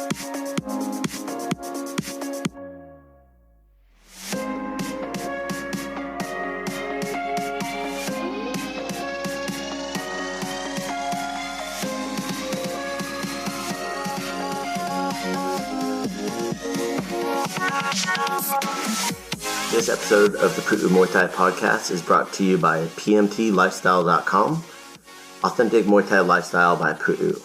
This episode of the Muay Thai podcast is brought to you by pmtlifestyle.com, authentic Muay Thai lifestyle by Pu'u.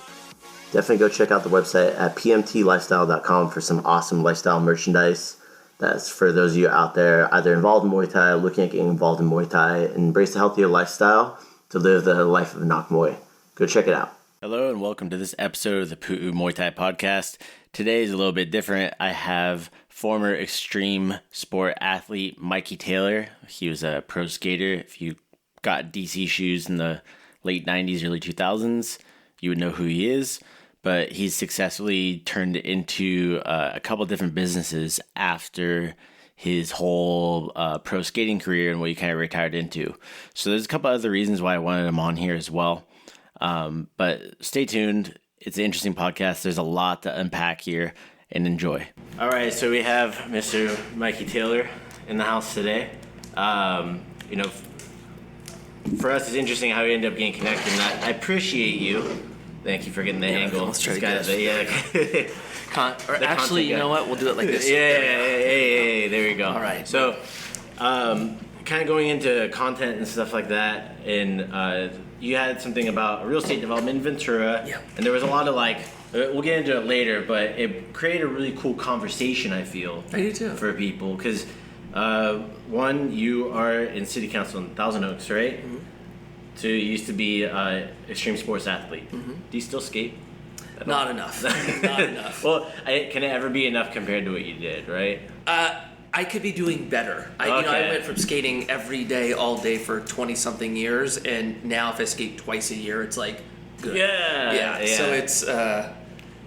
Definitely go check out the website at pmtlifestyle.com for some awesome lifestyle merchandise. That's for those of you out there either involved in Muay Thai, looking at getting involved in Muay Thai, and embrace a healthier lifestyle to live the life of a Nak Muay. Go check it out. Hello and welcome to this episode of the Pu'u Muay Thai podcast. Today is a little bit different. I have former extreme sport athlete Mikey Taylor. He was a pro skater. If you got DC shoes in the late 90s, early 2000s, you would know who he is. But he's successfully turned into a couple different businesses after his whole pro skating career and what he kind of retired into. So there's a couple other reasons why I wanted him on here as well. But stay tuned. It's an interesting podcast. There's a lot to unpack here, and enjoy. All right, so we have Mr. Mikey Taylor in the house today. For us, it's interesting how we end up getting connected, and I appreciate you. Thank you for getting the angle. Let's try to get it. Actually, you know what? We'll do it like this. Yeah, there we go. All right. So, kind of going into content and stuff like that, and you had something about real estate development in Ventura, and there was a lot of we'll get into it later, but it created a really cool conversation, I feel. I do too. For people, because one, you are in City Council in Thousand Oaks, right? Mm-hmm. Two, you used to be an extreme sports athlete. Mm-hmm. Do you still skate? Not enough. Not enough. Well, can it ever be enough compared to what you did, right? I could be doing better. I went from skating every day, all day for 20-something years, and now if I skate twice a year, it's like good. Yeah. So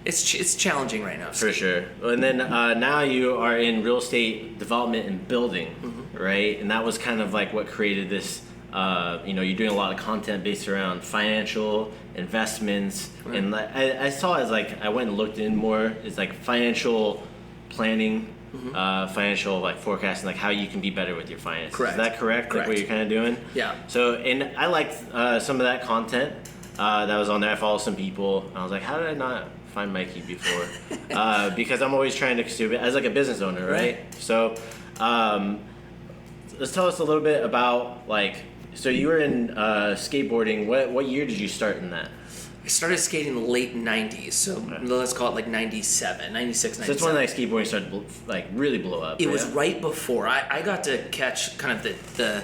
it's challenging right now. For sure. And then now you are in real estate development and building, mm-hmm. right? And that was kind of like what created this. You're doing a lot of content based around financial investments, right. And I saw it as I went and looked in more. It's like financial planning. Mm-hmm. Financial forecasting, how you can be better with your finances. Correct. Is that correct? Correct. What you're kind of doing? Yeah. So, and I liked some of that content that was on there. I follow some people. And I was like, how did I not find Mikey before? Because I'm always trying to do it as a business owner, right? So, let's tell us a little bit about so you were in skateboarding. What year did you start in that? I started skating in the late 90s, so let's call it 97, 96, 97. So that's when skateboarding started really blow up. It was right before. I got to catch kind of the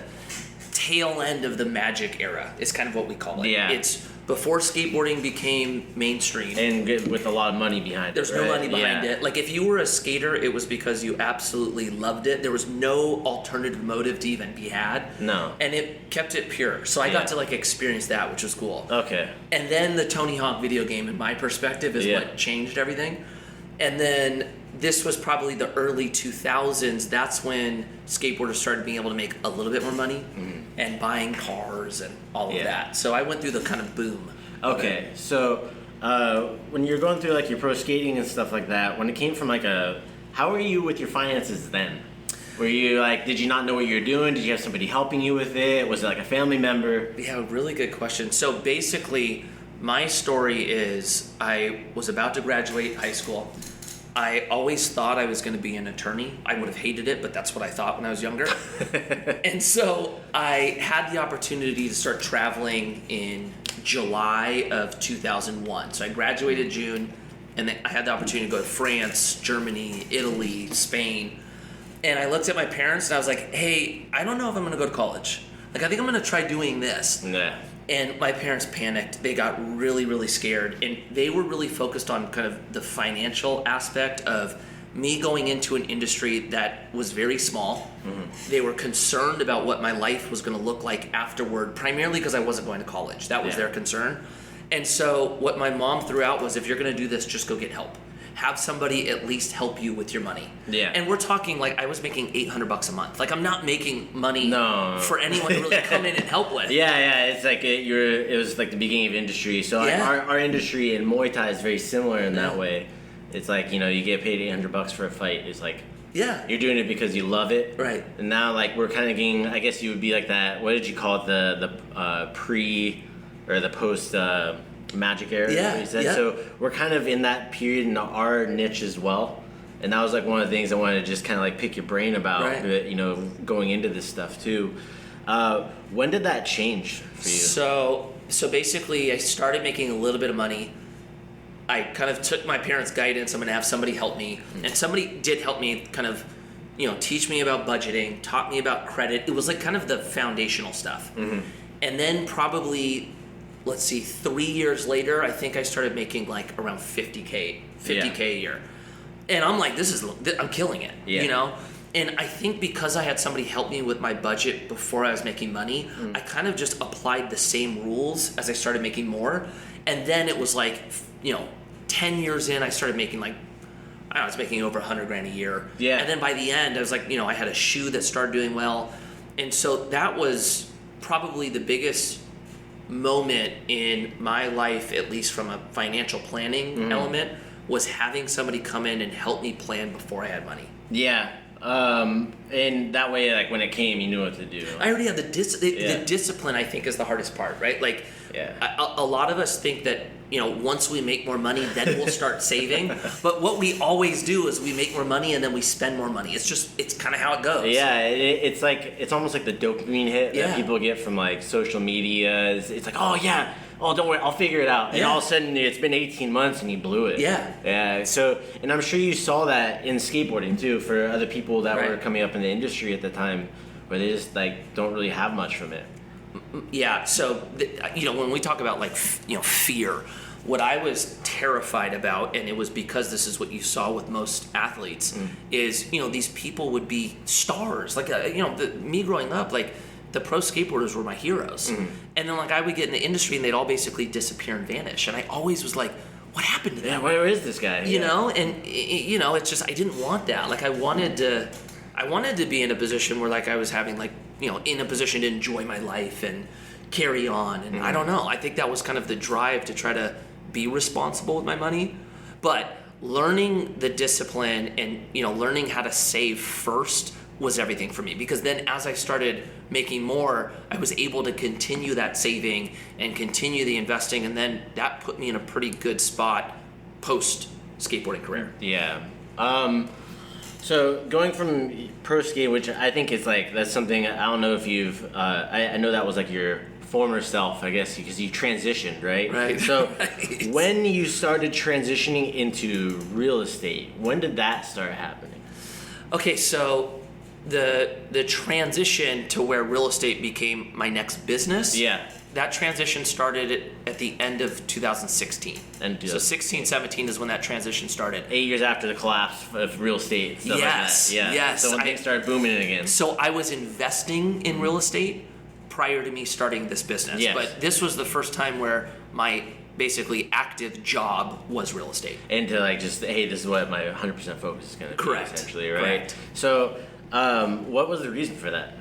tail end of the magic era, is kind of what we call it. Yeah. It's before skateboarding became mainstream. And with a lot of money behind it. There's no money behind it. If you were a skater, it was because you absolutely loved it. There was no alternative motive to even be had. No. And it kept it pure. So I got to experience that, which was cool. Okay. And then the Tony Hawk video game, in my perspective, is what changed everything. And then this was probably the early 2000s. That's when skateboarders started being able to make a little bit more money and buying cars and all of that. So I went through the kind of boom. Okay, so when you're going through your pro skating and stuff like that, when it came from how were you with your finances then? Were you did you not know what you were doing? Did you have somebody helping you with it? Was it a family member? Yeah, really good question. So basically, my story is I was about to graduate high school. I always thought I was going to be an attorney. I would have hated it, but that's what I thought when I was younger. And so I had the opportunity to start traveling in July of 2001. So I graduated June, and then I had the opportunity to go to France, Germany, Italy, Spain. And I looked at my parents, and I was like, hey, I don't know if I'm going to go to college. I think I'm going to try doing this. Nah. And my parents panicked. They got really, really scared. And they were really focused on kind of the financial aspect of me going into an industry that was very small. Mm-hmm. They were concerned about what my life was going to look like afterward, primarily because I wasn't going to college. That was their concern. And so what my mom threw out was, if you're going to do this, just go get help. Have somebody at least help you with your money. Yeah. And we're talking I was making $800 a month. I'm not making money for anyone to really come in and help with. Yeah. It's it was the beginning of industry. So our industry in Muay Thai is very similar in that way. It's like, you get paid $800 for a fight. It's like, Yeah. you're doing it because you love it. Right. And now, like, we're kind of getting, I guess you would be like that, what did you call it, the pre or the post Magic era? Yeah, what you said. yeah. So we're kind of in that period in our niche as well. And that was like one of the things I wanted to just kind of like pick your brain about, Right. going into this stuff too. When did that change for you? So basically, I started making a little bit of money. I kind of took my parents' guidance. I'm going to have somebody help me. And somebody did help me kind of, teach me about budgeting, taught me about credit. It was like kind of the foundational stuff. Mm-hmm. And then probably, 3 years later, I think I started making like around 50K a year. And I'm like, I'm killing it, And I think because I had somebody help me with my budget before I was making money, I kind of just applied the same rules as I started making more. And then it was like, 10 years in, I started making I was making over $100,000 a year. Yeah. And then by the end, I was like, I had a shoe that started doing well. And so that was probably the biggest moment in my life, at least from a financial planning element, was having somebody come in and help me plan before I had money. Yeah. And that way, like, when it came, you knew what to do. I already had the discipline, I think, is the hardest part, right? Like, a lot of us think that, once we make more money, then we'll start saving. But what we always do is we make more money and then we spend more money. It's kind of how it goes. Yeah, it's almost like the dopamine hit that people get from, like, social media. It's like, don't worry, I'll figure it out. And all of a sudden, it's been 18 months and you blew it. Yeah. Yeah, so, and I'm sure you saw that in skateboarding, too, for other people that were coming up in the industry at the time, where they just, like, don't really have much from it. Yeah, so, when we talk about, fear, what I was terrified about, and it was because this is what you saw with most athletes, is, these people would be stars. Like, me growing up, like, the pro skateboarders were my heroes. And then, I would get in the industry and they'd all basically disappear and vanish. And I always was like, what happened to them? Yeah, where is this guy? And, it's just, I didn't want that. Like, I wanted to be in a position where, I was having, in a position to enjoy my life and carry on. And I don't know. I think that was kind of the drive to try to be responsible with my money. But learning the discipline and, learning how to save first was everything for me, because then as I started making more, I was able to continue that saving and continue the investing, and then that put me in a pretty good spot post skateboarding career. Yeah. So going from pro skate, which I think is that's something, I don't know if you've, I know that was your former self, I guess, because you transitioned, right? Right. So Right. When you started transitioning into real estate, when did that start happening? Okay, so the transition to where real estate became my next business. Yeah. That transition started at the end of 2016. So 16, 17 is when that transition started. 8 years after the collapse of real estate. Stuff Yes, like that. Yeah. yes. So when things started booming again. So I was investing in real estate prior to me starting this business. Yes. But this was the first time where my basically active job was real estate. And to hey, this is what my 100% focus is going to be. Correct. Essentially, right? Correct. So what was the reason for that?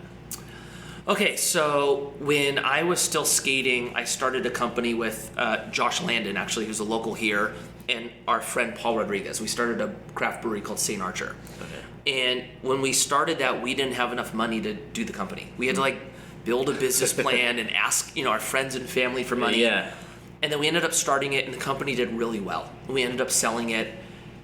Okay, so when I was still skating, I started a company with Josh Landon, actually, who's a local here, and our friend Paul Rodriguez. We started a craft brewery called St. Archer. Okay. And when we started that, we didn't have enough money to do the company. We had to build a business plan and ask our friends and family for money. Yeah. And then we ended up starting it, and the company did really well. We ended up selling it,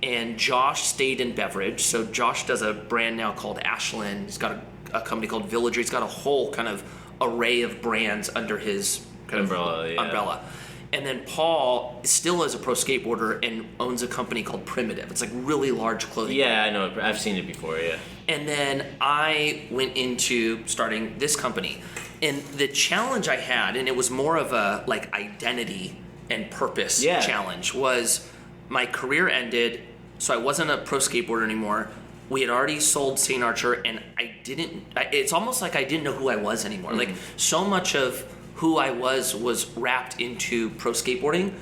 and Josh stayed in beverage. So Josh does a brand now called Ashland. He's got a company called Villager. He's got a whole kind of array of brands under his kind umbrella, of umbrella. And then Paul still is a pro skateboarder and owns a company called Primitive. It's really large clothing. Yeah, I know. I've seen it before, yeah. And then I went into starting this company. And the challenge I had, and it was more of a identity and purpose challenge, was my career ended, so I wasn't a pro skateboarder anymore. We had already sold St. Archer, and it's almost like I didn't know who I was anymore. So much of who I was wrapped into pro skateboarding.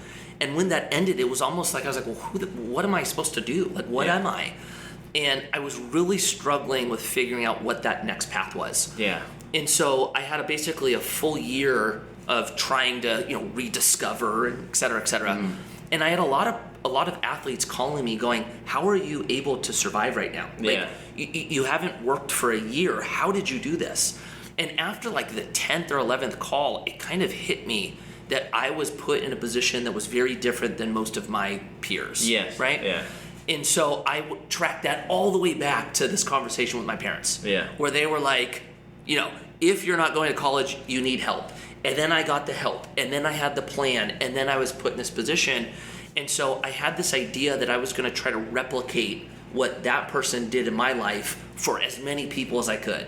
And when that ended, it was almost like I was like, well, what am I supposed to do? What am I? And I was really struggling with figuring out what that next path was. Yeah. And so I had basically a full year of trying to, rediscover, et cetera, et cetera. And I had a lot of a lot of athletes calling me going, how are you able to survive right now? Like, you haven't worked for a year. How did you do this? And after like the 10th or 11th call, it kind of hit me that I was put in a position that was very different than most of my peers. Yes. Right? Yeah. And so I tracked that all the way back to this conversation with my parents. Yeah. Where they were like, you know, if you're not going to college, you need help. And then I got the help. And then I had the plan. And then I was put in this position. And so I had this idea that I was going to try to replicate what that person did in my life for as many people as I could.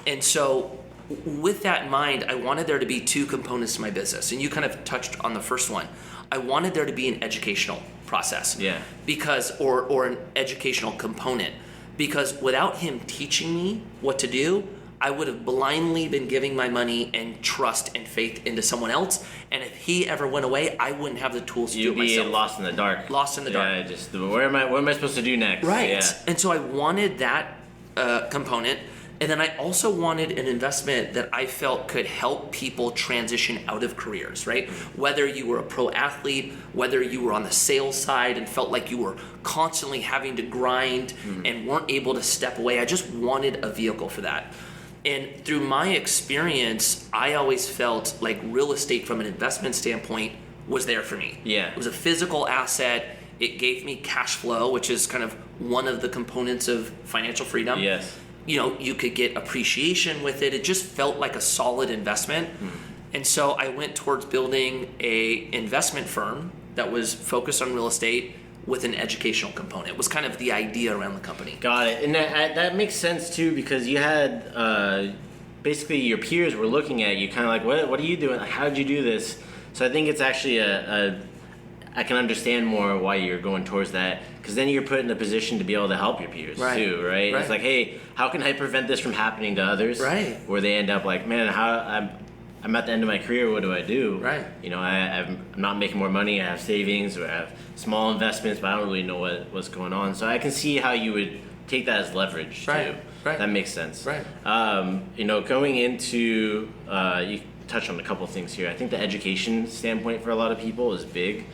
And so with that in mind, I wanted there to be two components to my business. And you kind of touched on the first one. I wanted there to be an educational process. Yeah. Because, or an educational component. Because without him teaching me what to do, I would have blindly been giving my money and trust and faith into someone else. And if he ever went away, I wouldn't have the tools to do it myself. You'd be lost in the dark. Lost in the dark. Yeah, just what am I supposed to do next? Right. Yeah. And so I wanted that component. And then I also wanted an investment that I felt could help people transition out of careers, right? Whether you were a pro athlete, whether you were on the sales side and felt like you were constantly having to grind and weren't able to step away. I just wanted a vehicle for that. And through my experience, I always felt like real estate from an investment standpoint was there for me. Yeah. It was a physical asset. It gave me cash flow, which is kind of one of the components of financial freedom. Yes. You know, you could get appreciation with it. It just felt like a solid investment. And so I went towards building a investment firm that was focused on real estate with an educational component. It was kind of the idea around the company. Got it. And that makes sense too, because you had basically your peers were looking at you kind of like, what are you doing? Like, how did you do this? So I think it's actually I can understand more why you're going towards that, because then you're put in a position to be able to help your peers too, right? It's like, hey, how can I prevent this from happening to others? Right. Where they end up like, man, I'm at the end of my career. What do I do? Right. You know, I'm not making more money. I have savings, or I have small investments, but I don't really know what's going on. So I can see how you would take that as leverage too. Right. That makes sense. Right. You know, going into you touched on a couple things here. I think the education standpoint for a lot of people is big,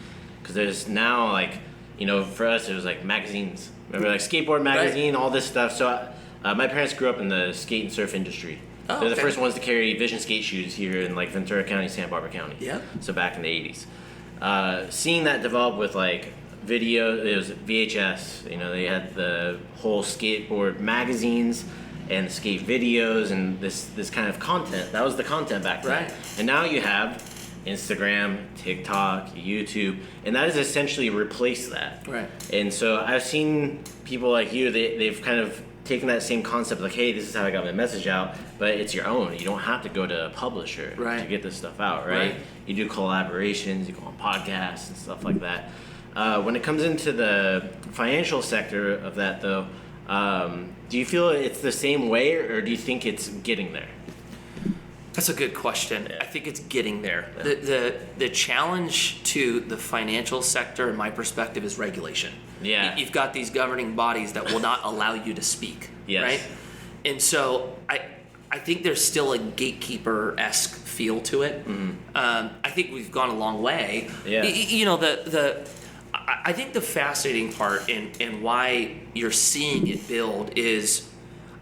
because there's now, like, you know, for us it was like magazines. Remember, like Skateboard Magazine, all this stuff. So my parents grew up in the skate and surf industry. Oh, They're the okay. first ones to carry Vision skate shoes here in like Ventura County, Santa Barbara County. Yeah. So back in the 80s. Seeing that develop with like video, it was VHS. You know, they had the whole skateboard magazines and skate videos and this kind of content. That was the content back then. Right. And now you have Instagram, TikTok, YouTube, and that has essentially replaced that. Right. And so I've seen people like you, they've kind of taken that same concept, like, hey, this is how I got my message out, but it's your own. You don't have to go to a publisher to get this stuff out, right? You do collaborations, you go on podcasts and stuff like that. When it comes into the financial sector of that, though, do you feel it's the same way, or do you think it's getting there? That's a good question. Yeah. I think it's getting there. Yeah. The challenge to the financial sector, in my perspective, is regulation. Yeah. You've got these governing bodies that will not allow you to speak. Yes. Right? And so I think there's still a gatekeeper-esque feel to it. I think we've gone a long way. Yeah. You know, I think the fascinating part and why you're seeing it build is,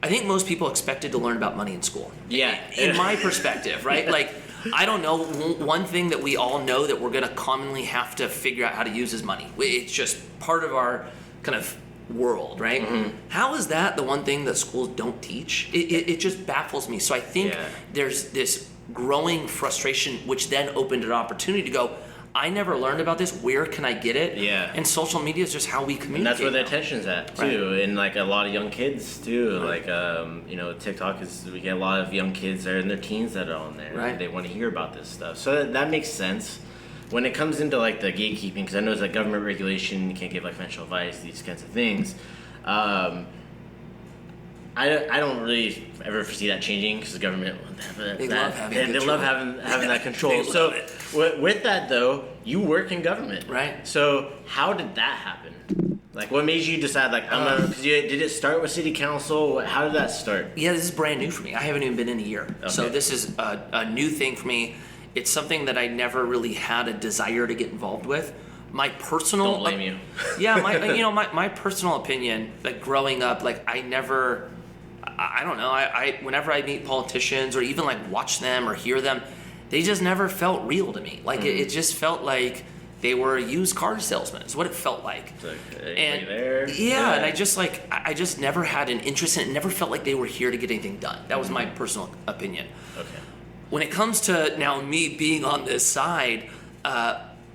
I think most people expected to learn about money in school. Yeah. In my perspective, right? Like, I don't know, one thing that we all know that we're going to commonly have to figure out how to use is money. It's just part of our kind of world, right? How is that the one thing that schools don't teach? It just baffles me. So I think there's this growing frustration, which then opened an opportunity to go, I never learned about this. Where can I get it? Yeah. And social media is just how we communicate. And that's where the now. attention's at too, and like a lot of young kids too. Like you know, TikTok we get a lot of young kids that are in their teens that are on there. Right. They want to hear about this stuff, so that makes sense. When it comes into like the gatekeeping, because I know it's like government regulation, you can't give like financial advice, these kinds of things. I don't really ever foresee that changing, because the government love having that control. So with that though, you work in government, right? So how did that happen? Like, what made you decide, like, I'm gonna, because did it start with City Council? How did that start? Yeah, this is brand new for me. I haven't even been in a year. Okay. So this is a new thing for me. It's something that I never really had a desire to get involved with, my personal Don't blame you. Yeah, my personal opinion, like growing up, like I don't know, I whenever I meet politicians or even like watch them or hear them, they just never felt real to me. Like it just felt like they were used car salesmen. Is what it felt like. It's like, hey, and there. Yeah, and I just never had an interest in it. Never felt like they were here to get anything done. That was my personal opinion. Okay. When it comes to now me being on this side,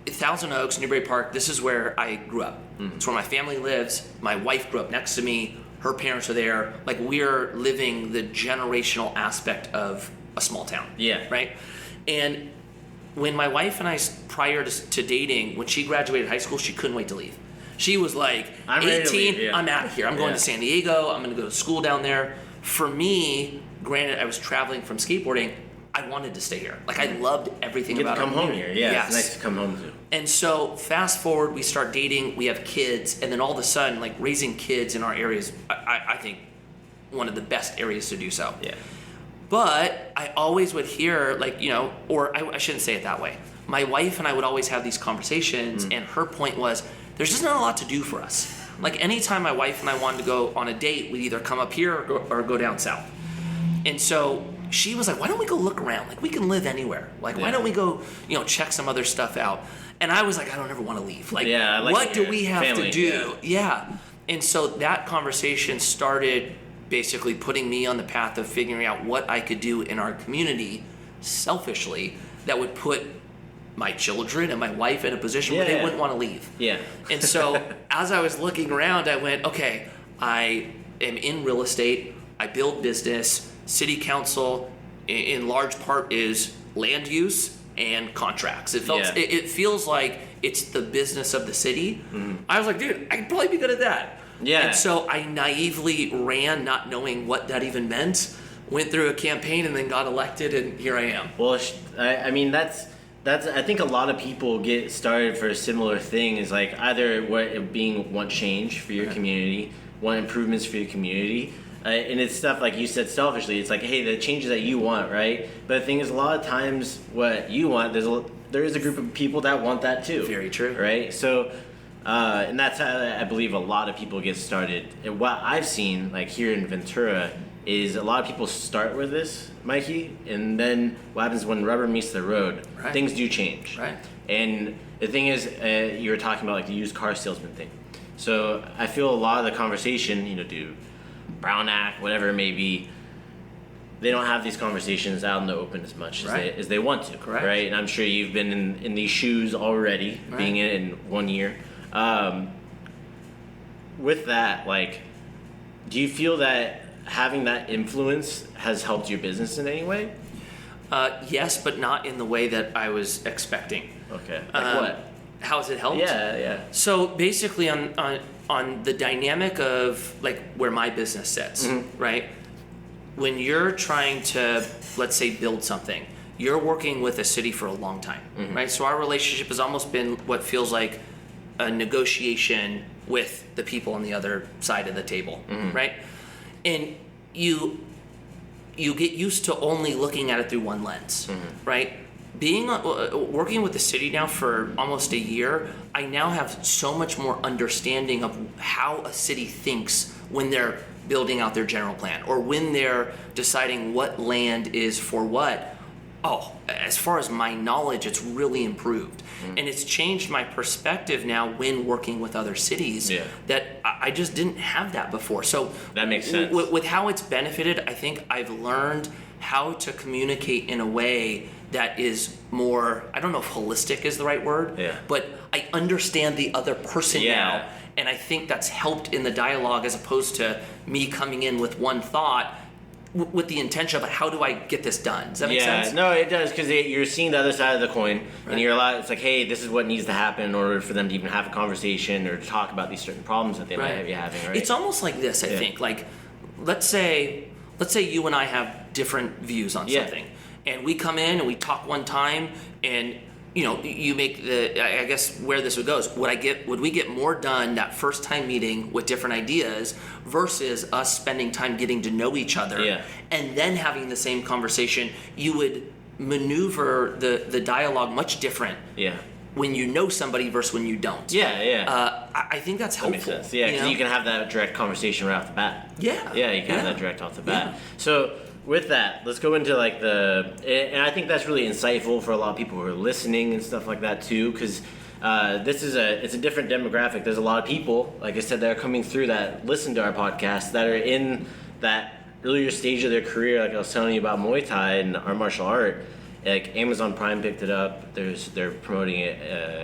Thousand Oaks, Newbury Park, this is where I grew up. It's where my family lives. My wife grew up next to me. Her parents are there. Like, we're living the generational aspect of a small town. Yeah. Right? And when my wife and I, prior to dating, when she graduated high school, she couldn't wait to leave. She was like, I'm 18, I'm out of here. I'm going to San Diego. I'm going to go to school down there. For me, granted, I was traveling from skateboarding. I wanted to stay here. Like, I loved everything about it. You get to come home here. Yeah, yes. It's nice to come home to. And so, fast forward, we start dating, we have kids, and then all of a sudden, like, raising kids in our areas, I think, one of the best areas to do so. Yeah. But I always would hear, like, or I shouldn't say it that way. My wife and I would always have these conversations, and her point was, there's just not a lot to do for us. Like, anytime my wife and I wanted to go on a date, we'd either come up here or go down south. And so she was like, why don't we go look around? Like, we can live anywhere. Like, why don't we go, check some other stuff out? And I was like, I don't ever want to leave. Like, what do we have to do? Yeah. And so that conversation started basically putting me on the path of figuring out what I could do in our community selfishly that would put my children and my wife in a position where they wouldn't want to leave. Yeah. And so as I was looking around, I went, okay, I am in real estate. I build business. City council, in large part, is land use and contracts. It feels like it's the business of the city. I was like, dude, I could probably be good at that. Yeah. And so I naively ran, not knowing what that even meant, went through a campaign and then got elected, and here I am. Well, I mean, that's I think a lot of people get started for a similar thing, is like either want change for your community, want improvements for your community. And it's stuff like you said selfishly. It's like, hey, the changes that you want, right? But the thing is, a lot of times what you want, there is a group of people that want that too. Very true. Right? So, and that's how I believe a lot of people get started. And what I've seen, like here in Ventura, is a lot of people start with this, Mikey, and then what happens when rubber meets the road, things do change. Right. And the thing is, you were talking about like the used car salesman thing. So I feel a lot of the conversation, Brown Act, whatever it may be, they don't have these conversations out in the open as much as they want to. Correct. Right? And I'm sure you've been in these shoes already, being in 1 year. With that, like, do you feel that having that influence has helped your business in any way? Yes, but not in the way that I was expecting. Okay. Like what? How has it helped? Yeah. So basically on the dynamic of like where my business sits, right? When you're trying to, let's say, build something, you're working with a city for a long time, right? So our relationship has almost been what feels like a negotiation with the people on the other side of the table, right? And you get used to only looking at it through one lens, right? Working with the city now for almost a year, I now have so much more understanding of how a city thinks when they're building out their general plan or when they're deciding what land is for what. Oh, as far as my knowledge, it's really improved. And it's changed my perspective now when working with other cities that I just didn't have that before. So that makes sense. With how it's benefited, I think I've learned how to communicate in a way that is more, I don't know if holistic is the right word, but I understand the other person now, and I think that's helped in the dialogue as opposed to me coming in with one thought with the intention of how do I get this done. Does that make sense? No, it does, because you're seeing the other side of the coin, and you're it's like, hey, this is what needs to happen in order for them to even have a conversation or to talk about these certain problems that they might be having, right? It's almost like this, I think. Like, let's say you and I have different views on something. And we come in and we talk one time, and you make I guess where this would go is, would we get more done that first time meeting with different ideas versus us spending time getting to know each other and then having the same conversation? You would maneuver the dialogue much different when you know somebody versus when you don't. I think that's helpful. That makes sense. Yeah, because you can have that direct conversation right off the bat. Yeah. Yeah, you can have that direct off the bat. Yeah. So with that, let's go into like and I think that's really insightful for a lot of people who are listening and stuff like that too, because it's a different demographic. There's a lot of people, like I said, that are coming through that listen to our podcast that are in that earlier stage of their career, like I was telling you about Muay Thai and our martial art. Like Amazon Prime picked it up. They're promoting it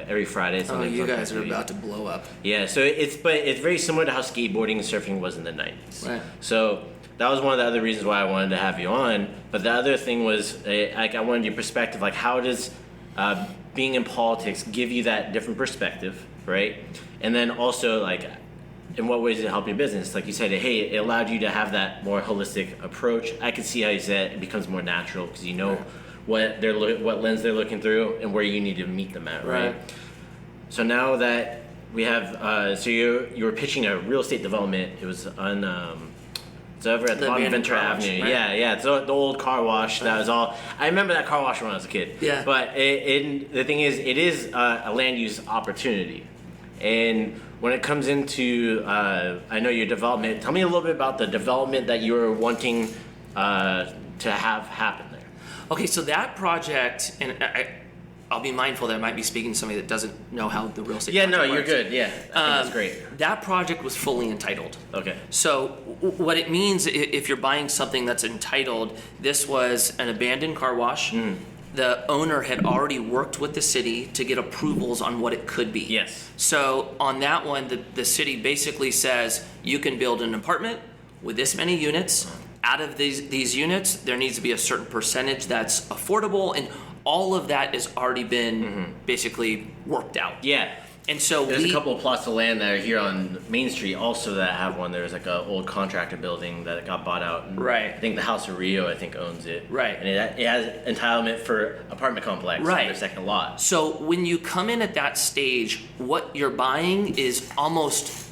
every Friday. Oh, you guys are about to blow up. Yeah, so it's very similar to how skateboarding and surfing was in the 90s. Right. So that was one of the other reasons why I wanted to have you on. But the other thing was, I wanted your perspective. Like, how does being in politics give you that different perspective, right? And then also, like, in what ways did it help your business? Like you said, hey, it allowed you to have that more holistic approach. I could see how you said it becomes more natural because you know what lens they're looking through and where you need to meet them at, right? So now that we have, so you were pitching a real estate development. It was on, it's over at the bottom of Ventura Avenue. Right? Yeah. It's the old car wash. That was all. I remember that car wash when I was a kid. Yeah. But the thing is, it is a land use opportunity, and when it comes into, I know your development. Tell me a little bit about the development that you were wanting to have happen there. Okay, so that project, and I'll be mindful that I might be speaking to somebody that doesn't know how the real estate project you're works. good. Yeah, I think that's great. That project was fully entitled. Okay. So what it means, if you're buying something that's entitled, this was an abandoned car wash. The owner had already worked with the city to get approvals on what it could be. Yes. So on that one, the city basically says you can build an apartment with this many units. Out of these units, there needs to be a certain percentage that's affordable, and all of that has already been basically worked out. Yeah. And so there's a couple of plots of land that are here on Main Street also that have one. There's like an old contractor building that got bought out. And right. I think the House of Rio, owns it. Right. And it has entitlement for apartment complex. Right. On their second lot. So when you come in at that stage, what you're buying is almost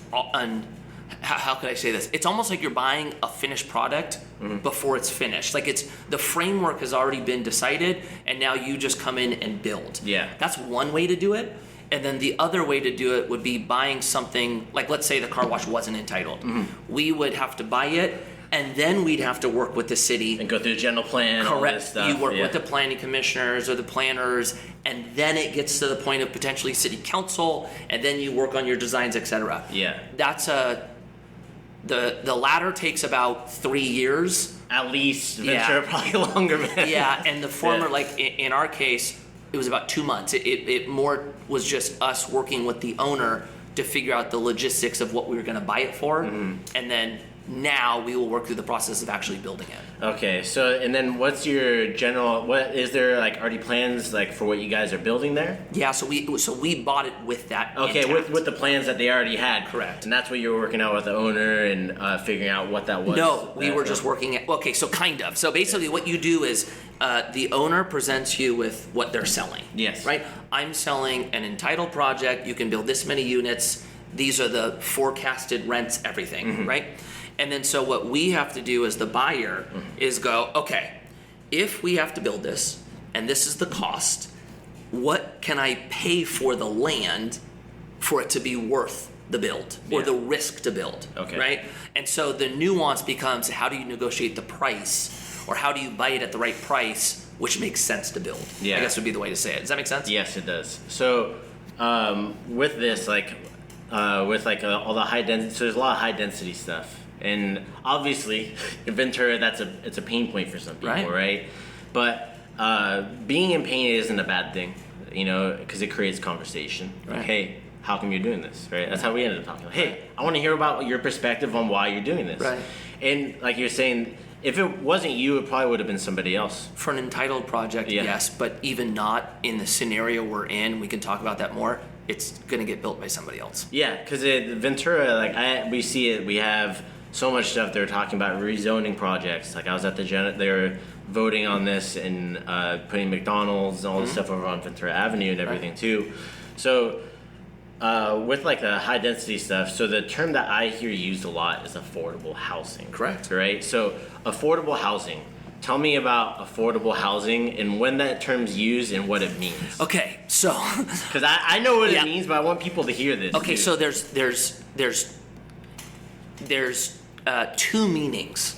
how could I say this? It's almost like you're buying a finished product before it's finished. Like the framework has already been decided, and now you just come in and build. Yeah. That's one way to do it. And then the other way to do it would be buying something, like let's say the car wash wasn't entitled. We would have to buy it, and then we'd have to work with the city. And go through the general plan, correct. All this stuff. You work with the planning commissioners or the planners, and then it gets to the point of potentially city council, and then you work on your designs, etc. Yeah. That's the latter takes about 3 years. At least. Ventura probably longer, man. Yeah, and the former, like in our case, it was about 2 months. It more was just us working with the owner to figure out the logistics of what we were going to buy it for, and then now we will work through the process of actually building it. Okay, so and then what's your general? What is there like already plans like for what you guys are building there? Yeah, so we bought it with that. Okay, intact. with the plans that they already had. Correct. And that's what you were working out with the owner and figuring out what that was. No, we were just working at. Okay, so kind of. So basically, what you do is the owner presents you with what they're selling. Yes. Right. I'm selling an entitled project. You can build this many units. These are the forecasted rents. Everything. Right. And then so what we have to do as the buyer is go, okay, if we have to build this and this is the cost, what can I pay for the land for it to be worth the build or the risk to build, right? And so the nuance becomes how do you negotiate the price or how do you buy it at the right price, which makes sense to build, I guess would be the way to say it. Does that make sense? Yes, it does. So with this, all the high density, so there's a lot of high density stuff. And obviously, in Ventura, it's a pain point for some people, right? But being in pain isn't a bad thing, because it creates conversation. Right. Like, hey, how come you're doing this, right? That's how we ended up talking. Like, hey, I want to hear about your perspective on why you're doing this. Right. And like you're saying, if it wasn't you, it probably would have been somebody else. For an entitled project, yes, but even not in the scenario we're in, we can talk about that more, it's going to get built by somebody else. Yeah, because Ventura, we see it, we have so much stuff. They're talking about rezoning projects. Like I was at they were voting on this and putting McDonald's and all this stuff over on Ventura Avenue and everything too. So with like the high density stuff, so the term that I hear used a lot is affordable housing. Correct. Right? So affordable housing, tell me about affordable housing and when that term's used and what it means. Okay, so because I know what it means, but I want people to hear this. Okay, so there's two meanings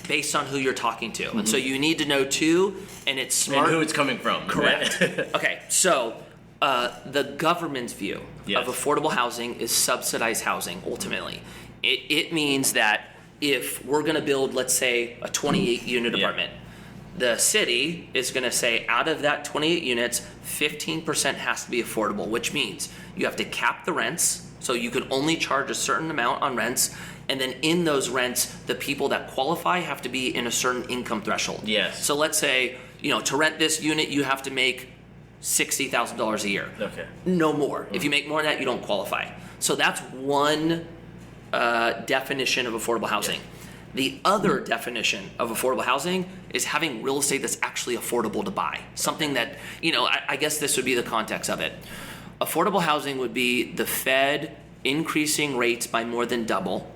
based on who you're talking to, and so you need to know two, and it's smart. And who it's coming from. Correct. Okay, so the government's view of affordable housing is subsidized housing. Ultimately, it means that if we're going to build, let's say, a 28-unit apartment, the city is going to say out of that 28 units, 15% has to be affordable, which means you have to cap the rents, so you can only charge a certain amount on rents, and then in those rents, the people that qualify have to be in a certain income threshold. Yes. So let's say, to rent this unit, you have to make $60,000 a year. Okay. No more. If you make more than that, you don't qualify. So that's one definition of affordable housing. The other definition of affordable housing is having real estate that's actually affordable to buy. Something that, I guess this would be the context of it. Affordable housing would be the Fed increasing rates by more than double,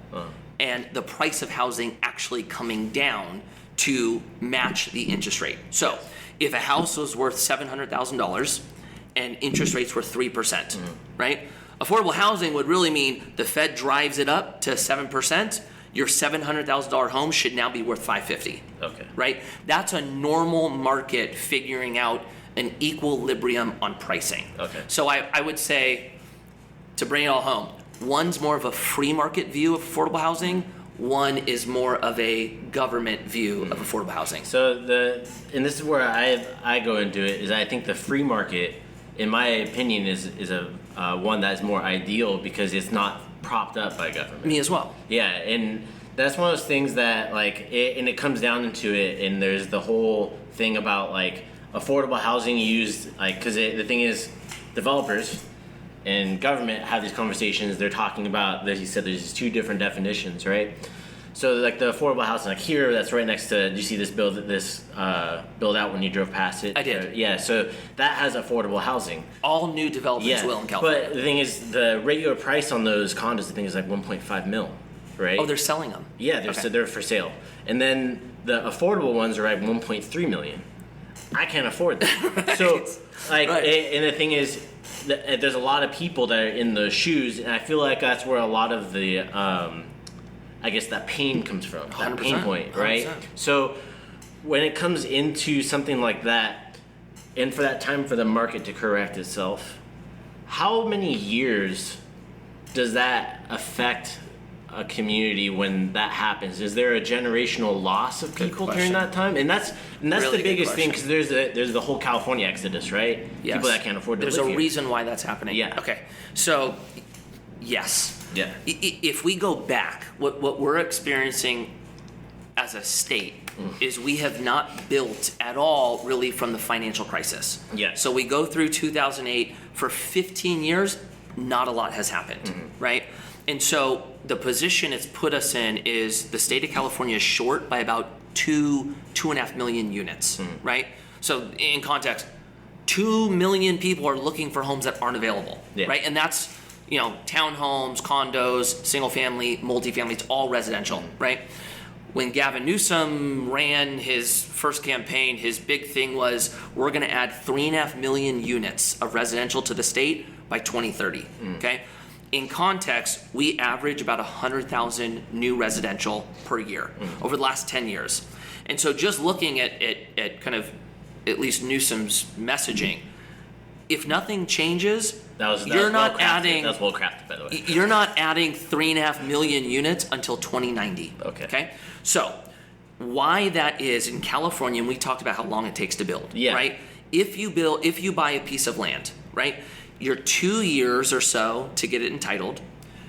and the price of housing actually coming down to match the interest rate. So if a house was worth $700,000 and interest rates were 3%, right? Affordable housing would really mean the Fed drives it up to 7%. Your $700,000 home should now be worth $550,000. Okay. Right? That's a normal market figuring out an equilibrium on pricing. Okay. So I would say, to bring it all home, one's more of a free market view of affordable housing. One is more of a government view of affordable housing. So and this is where I go into it, is I think the free market, in my opinion, is a one that is more ideal because it's not propped up by government. Me as well. Yeah, and that's one of those things that it comes down into it, and there's the whole thing about affordable housing used because the thing is, developers and government have these conversations. They're talking about, as you said, there's these two different definitions, right? So the affordable housing, here, that's right next to. Do you see this build out when you drove past it? I did. Yeah. So that has affordable housing. All new developments will in California. But the thing is, the regular price on those condos, the thing is 1.5 mil, right? Oh, they're selling them. Yeah, they're for sale. And then the affordable ones are 1.3 million. I can't afford that. So and the thing is, there's a lot of people that are in those shoes, and I feel like that's where a lot of the I guess that pain comes from, that pain point, right? 100%. So when it comes into something like that, and for that time for the market to correct itself, how many years does that affect a community when that happens? Is there a generational loss of people during that time? And that's really the biggest thing, because there's the whole California exodus, right? Yes. People that can't afford to live here. There's a reason why that's happening. Yeah. Okay. So, yes. Yeah. If we go back, what we're experiencing as a state is we have not built at all really from the financial crisis. Yeah. So we go through 2008, for 15 years, not a lot has happened, right? And so the position it's put us in is the state of California is short by about 2.5 million units, right? So in context, 2 million people are looking for homes that aren't available, right? And that's, townhomes, condos, single family, multifamily, it's all residential, right? When Gavin Newsom ran his first campaign, his big thing was, we're gonna add 3.5 million units of residential to the state by 2030, okay? In context, we average about 100,000 new residential per year over the last 10 years. And so just looking at kind of at least Newsom's messaging, if nothing changes, that's well crafted, by the way. You're not adding 3.5 million units until 2090. Okay? So why that is in California, and we talked about how long it takes to build, right? If you buy a piece of land, right? You're 2 years or so to get it entitled.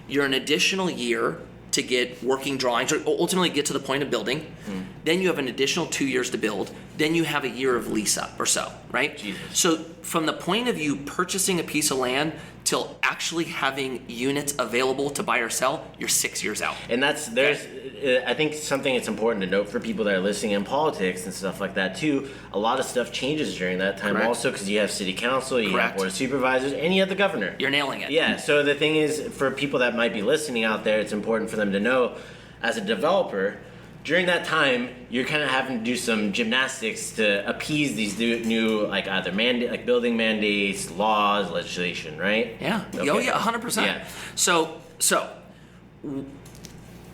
You're an additional year to get working drawings, or ultimately get to the point of building. Then you have an additional 2 years to build. Then you have a year of lease up or so, right? Jesus. So from the point of you purchasing a piece of land till actually having units available to buy or sell, you're 6 years out. And I think something that's important to note for people that are listening in politics and stuff like that too, a lot of stuff changes during that time. Correct. Also, because you have city council, you Correct. have board of supervisors, and you have the governor. You're nailing it. Yeah, so the thing is, for people that might be listening out there, it's important for them to know, as a developer, during that time, you're kind of having to do some gymnastics to appease these new like either building mandates, laws, legislation, right? Yeah. Okay. Oh yeah, 100%. Yeah. So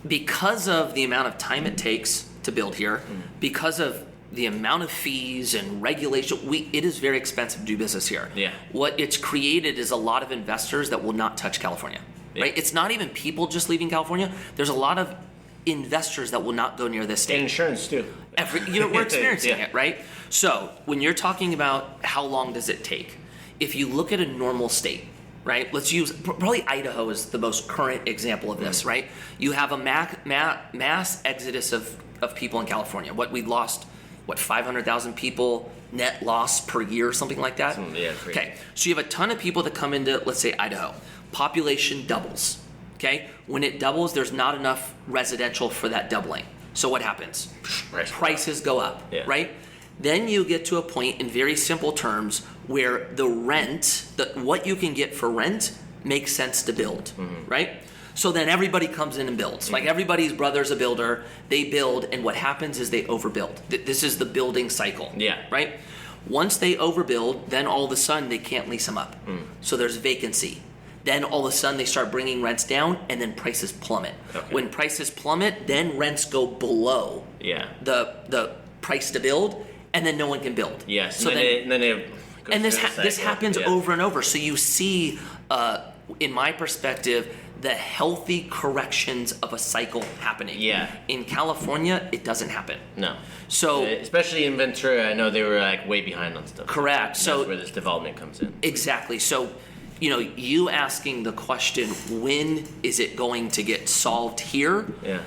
because of the amount of time it takes to build here, because of the amount of fees and regulation, it is very expensive to do business here. Yeah. What it's created is a lot of investors that will not touch California. Right? It's not even people just leaving California. There's a lot of investors that will not go near this state. And insurance too. We're experiencing it, right? So when you're talking about how long does it take, if you look at a normal state, right? Let's use, probably Idaho is the most current example of this, right? You have a mass exodus of people in California. We lost, 500,000 people net loss per year, something like that? Yeah, crazy. Okay, so you have a ton of people that come into, let's say, Idaho. Population doubles, okay? When it doubles, there's not enough residential for that doubling. So what happens? Prices go up, right? Then you get to a point, in very simple terms, where the rent, what you can get for rent, makes sense to build, right? So then everybody comes in and builds. Like everybody's brother's a builder, they build, and what happens is they overbuild. This is the building cycle, right? Once they overbuild, then all of a sudden they can't lease them up. So there's vacancy. Then all of a sudden they start bringing rents down, and then prices plummet. Okay. When prices plummet, then rents go below the price to build, and then no one can build. Yes, so this happens over and over. So you see, in my perspective, the healthy corrections of a cycle happening. Yeah. In California, it doesn't happen. No. So especially in Ventura, I know they were like way behind on stuff. Correct. So that's where this development comes in. Exactly. So, you asking the question, when is it going to get solved here? Yeah.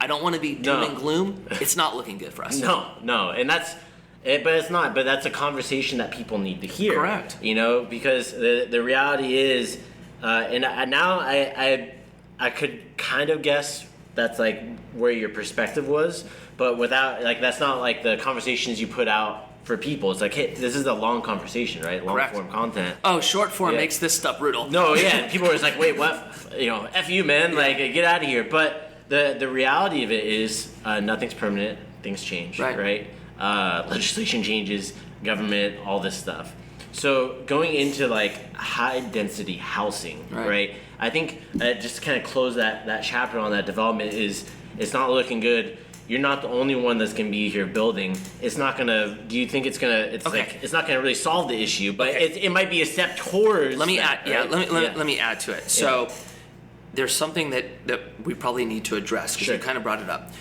I don't want to be doom and gloom. It's not looking good for us. No, and that's it, but it's not. But that's a conversation that people need to hear. Correct. Because the reality is, and now I could kind of guess that's like where your perspective was, but without that's not like the conversations you put out for people. It's like, hey, this is a long conversation, right? Long form content. Oh, short form makes this stuff brutal. No, yeah. People are just like, wait, what? F you, man. Like, get out of here. But the reality of it is nothing's permanent. Things change, right? Legislation changes, government, all this stuff. So going into like high density housing, right? I think just to kind of close that chapter on that development it's not looking good. You're not the only one that's going to be here building. It's not going to. Do you think it's going to? It's not going to really solve the issue, but it might be a step towards. Let me add. Right? Let me add to it. So there's something that we probably need to address because you kind of brought it up.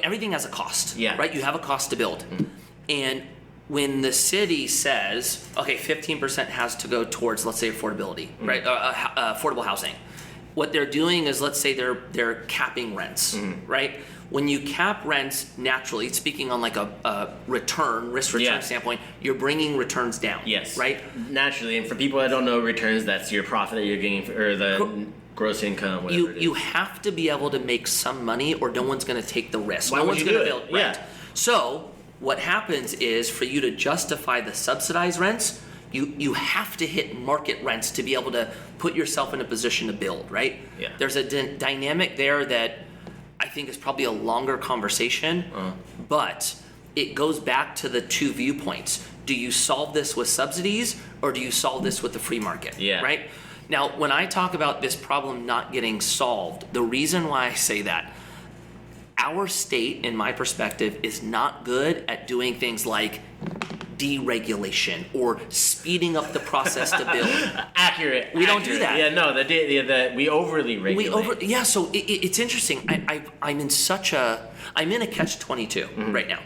Everything has a cost. Right. You have a cost to build, and when the city says, 15% has to go towards, let's say, affordability, right? Affordable housing. What they're doing is, let's say they're capping rents, right? When you cap rents, naturally, speaking on like a risk return standpoint, you're bringing returns down. Yes. Right? Naturally, and for people that don't know returns, that's your profit that you're getting, or the gross income, whatever it is. You have to be able to make some money, or no one's going to take the risk. Why no would one's you going do to it? build rent. So what happens is, for you to justify the subsidized rents, you have to hit market rents to be able to put yourself in a position to build, right? Yeah. There's a dynamic there that I think is probably a longer conversation, but it goes back to the two viewpoints. Do you solve this with subsidies, or do you solve this with the free market? Right? Now, when I talk about this problem not getting solved, the reason why I say that, our state, in my perspective, is not good at doing things like deregulation or speeding up the process to build. Accurate. We don't do that. Yeah, no, we overly regulate. So it's interesting. I'm in a catch-22 right now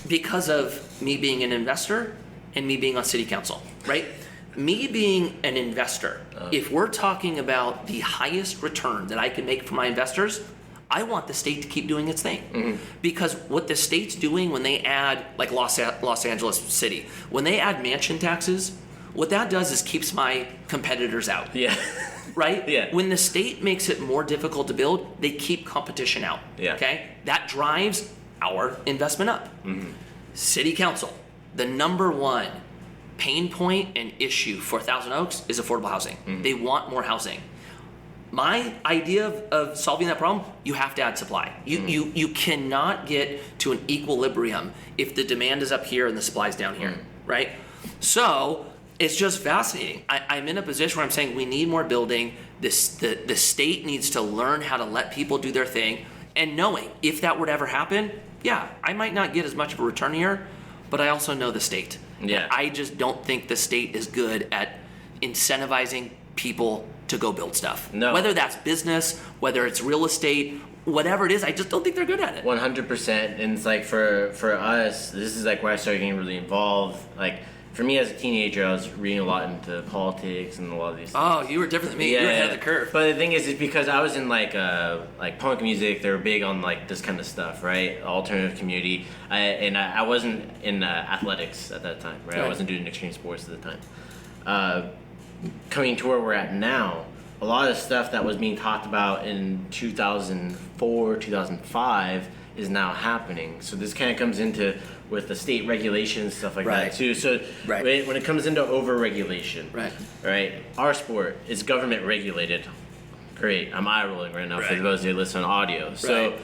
because of me being an investor and me being on city council, right? Me being an investor, if we're talking about the highest return that I can make for my investors, I want the state to keep doing its thing. Because what the state's doing when they add, like Los Angeles City, when they add mansion taxes, what that does is keeps my competitors out. Yeah. Right? Yeah. When the state makes it more difficult to build, they keep competition out. Yeah. Okay? That drives our investment up. City Council, the number one pain point and issue for Thousand Oaks is affordable housing. They want more housing. my idea of solving that problem, you have to add supply. You cannot get to an equilibrium if the demand is up here and the supply is down here, right? So it's just fascinating. I'm in a position where I'm saying we need more building. The state needs to learn how to let people do their thing, and knowing if that were to ever happen, yeah, I might not get as much of a return here, but I also know the state. Yeah. And I just don't think the state is good at incentivizing people to go build stuff. No. Whether that's business, whether it's real estate, whatever it is, I just don't think they're good at it. 100%. And it's like for us, this is like where I started getting really involved. Like for me as a teenager, I was reading a lot into politics and a lot of these things. Oh, you were different than me. You were ahead of the curve. But the thing is, it's because I was in like punk music. They were big on like this kind of stuff, right? Alternative community. I wasn't in athletics at that time, right? I wasn't doing extreme sports at the time. Coming to where we're at now, a lot of stuff that was being talked about in 2004, 2005 is now happening. So this kind of comes into with the state regulations, stuff like that too. So when it comes into over-regulation, right? Our sport is government regulated. Great, I'm eye rolling right now for those who listen on audio. So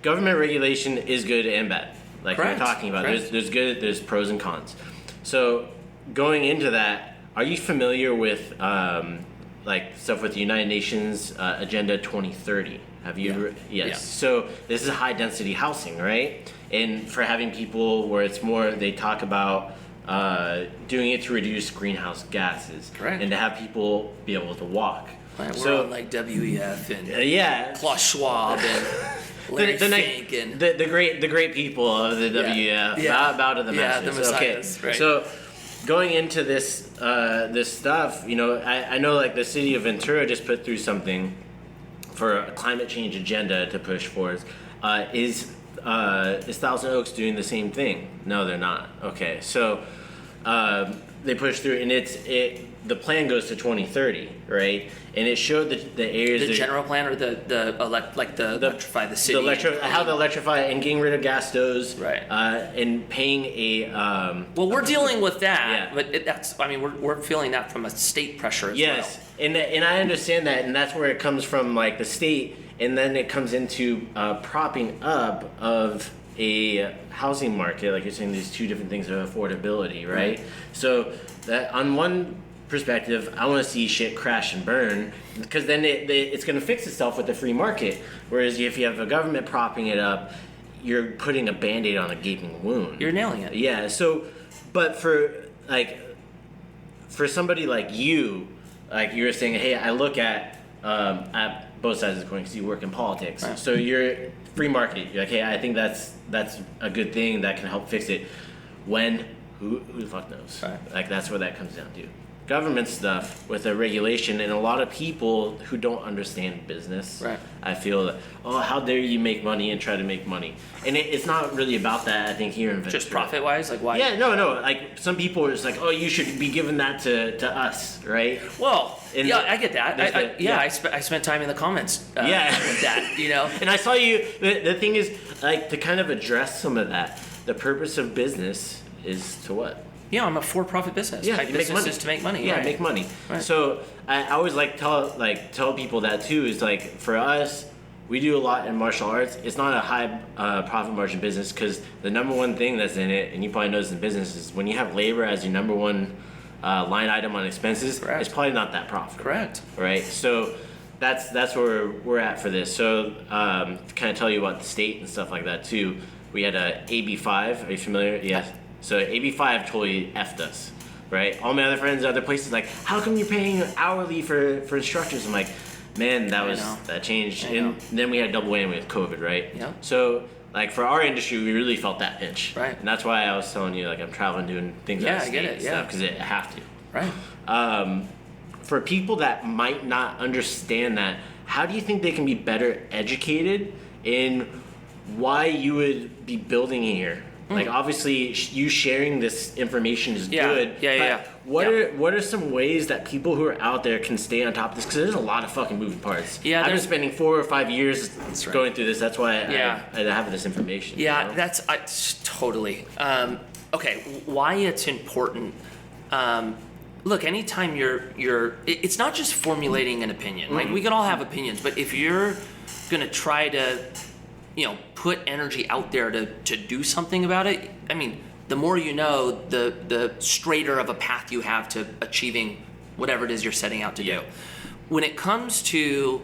government regulation is good and bad, like you're talking about. There's good, there's pros and cons. So going into that, are you familiar with like stuff with the United Nations Agenda 2030? Have you ever? Yes. Yeah. So this is high density housing, right? And for having people where it's more, they talk about doing it to reduce greenhouse gases. And to have people be able to walk. Right, we're on like WEF and Klaus Schwab and Larry Fink and the great people of the WEF. Bow to the masters. The messiahs, okay. So going into this this stuff, you know, I know like the city of Ventura just put through something for a climate change agenda to push forward. Is Thousand Oaks doing the same thing? No, they're not. Okay, so they push through, and the plan goes to 2030, right? And it showed the areas. The general plan, or electrify the city. How to electrify and getting rid of gas stoves, right? And paying a. Well, we're dealing with that, but we're feeling that from a state pressure as well. Yes, and I understand that, and that's where it comes from, like the state, and then it comes into propping up of a housing market, like you're saying, these two different things of affordability, right? So that on one perspective, I want to see shit crash and burn, because then it's going to fix itself with the free market. Whereas if you have a government propping it up, you're putting a Band-Aid on a gaping wound. You're nailing it. Yeah. So, but for somebody like you were saying, hey, I look at both sides of the coin because you work in politics. Right. So you're free market. You're like, hey, I think that's a good thing that can help fix it. When? Who the fuck knows? Right. Like that's what that comes down to. Government stuff with a regulation, and a lot of people who don't understand business. Right. I feel that, how dare you make money and try to make money? And it's not really about that, I think, here in Ventura. Just profit wise? Like why? Yeah, no. Like some people are just like, you should be giving that to us, right? Well, I get that. I spent time in the comments with that, you know? And I saw you, the thing is, like, to kind of address some of that, the purpose of business is to what? Yeah, I'm a for-profit business. Yeah, my business is to make money. Yeah, make money. Right. So I always tell people that too. Is like for us, we do a lot in martial arts. It's not a high profit margin business because the number one thing that's in it, and you probably notice in business, is when you have labor as your number one line item on expenses, it's probably not that profitable. Correct. Right. So that's where we're at for this. So to kind of tell you about the state and stuff like that too. We had a AB5. Are you familiar? Yes. So AB5 totally effed us, right? All my other friends, other places, like, how come you're paying hourly for instructors? I'm like, man, that changed. And then we had double whammy with COVID, right? Yeah. So, like, for our industry, we really felt that pinch. Right. And that's why I was telling you, like, I'm traveling, doing things out of state and stuff, because I have to. Right. For people that might not understand that, how do you think they can be better educated in why you would be building here? Like, obviously, you sharing this information is good. What are some ways that people who are out there can stay on top of this? Because there's a lot of fucking moving parts. I've been spending 4 or 5 years going through this. That's why I have this information. Yeah, you know? Totally. Okay, why it's important. look, anytime it's not just formulating an opinion, right? We can all have opinions, but if you're going to try to, put energy out there to do something about it, I mean, the more you know, the straighter of a path you have to achieving whatever it is you're setting out to do. When it comes to,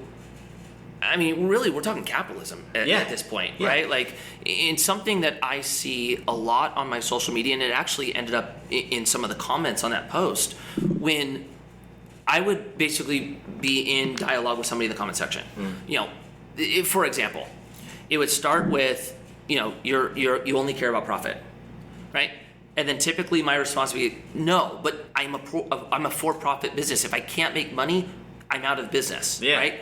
I mean, really, we're talking capitalism at this point, right? Like, in something that I see a lot on my social media, and it actually ended up in some of the comments on that post, when I would basically be in dialogue with somebody in the comment section. For example, it would start with, you only care about profit, right? And then typically my response would be, no, but I'm a for-profit business. If I can't make money, I'm out of business, right?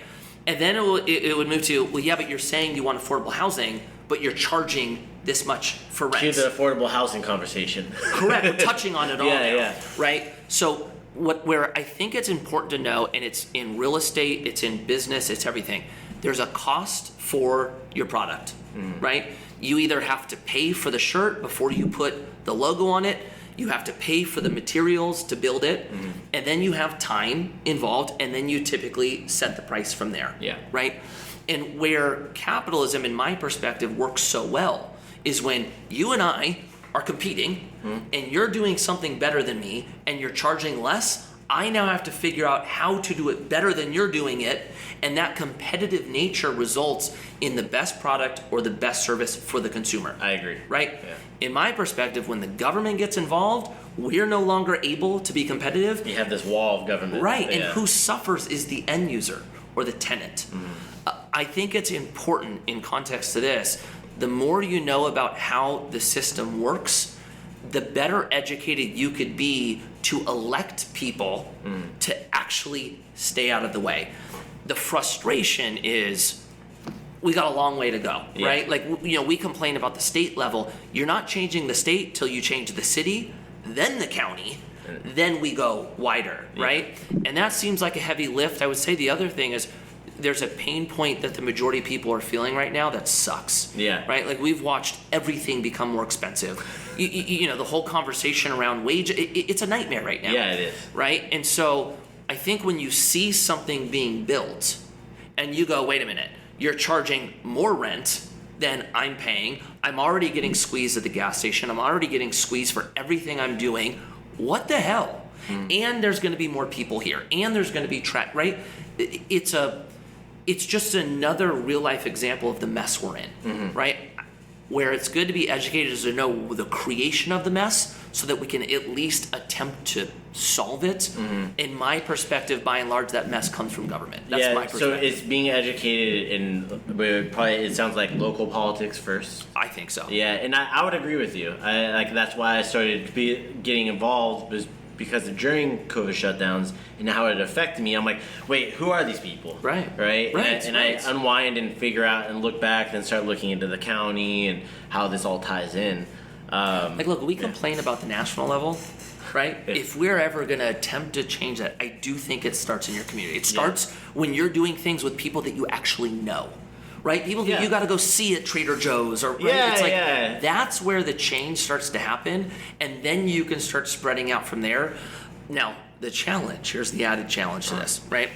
And then it would move to, well, yeah, but you're saying you want affordable housing, but you're charging this much for rent. To the affordable housing conversation. Correct. We're touching on it all now, right? So where I think it's important to know, and it's in real estate, it's in business, it's everything, there's a cost for your product, right? You either have to pay for the shirt before you put the logo on it, you have to pay for the materials to build it, and then you have time involved, and then you typically set the price from there, right? And where capitalism, in my perspective, works so well is when you and I are competing, and you're doing something better than me, and you're charging less, I now have to figure out how to do it better than you're doing it, and that competitive nature results in the best product or the best service for the consumer. I agree. Right? Yeah. In my perspective, when the government gets involved, we're no longer able to be competitive. You have this wall of government. Right, and who suffers is the end user or the tenant. I think it's important in context to this, the more you know about how the system works, the better educated you could be to elect people to actually stay out of the way. The frustration is we got a long way to go, right? Like, we complain about the state level. You're not changing the state till you change the city, then the county, then we go wider, right? And that seems like a heavy lift. I would say the other thing is there's a pain point that the majority of people are feeling right now that sucks. Right? Like, we've watched everything become more expensive. The whole conversation around wage, it's a nightmare right now. Yeah, it is. Right? And so I think when you see something being built and you go, wait a minute, you're charging more rent than I'm paying. I'm already getting squeezed at the gas station. I'm already getting squeezed for everything I'm doing. What the hell? And there's going to be more people here. And there's going to be right? It's just another real life example of the mess we're in, right? Where it's good to be educated to know the creation of the mess so that we can at least attempt to solve it. In my perspective, by and large, that mess comes from government. That's my perspective. So it's being educated it sounds like local politics first. I think so. Yeah, and I would agree with you. That's why I started getting involved, was because during COVID shutdowns and how it affected me, I'm like, wait, who are these people? Right. And I unwind and figure out and look back and start looking into the county and how this all ties in. Look, we complain about the national level, right? If we're ever going to attempt to change that, I do think it starts in your community. It starts when you're doing things with people that you actually know. Right? People that you got to go see at Trader Joe's it's like that's where the change starts to happen, and then you can start spreading out from there. Now, the challenge, here's the added challenge to this, right?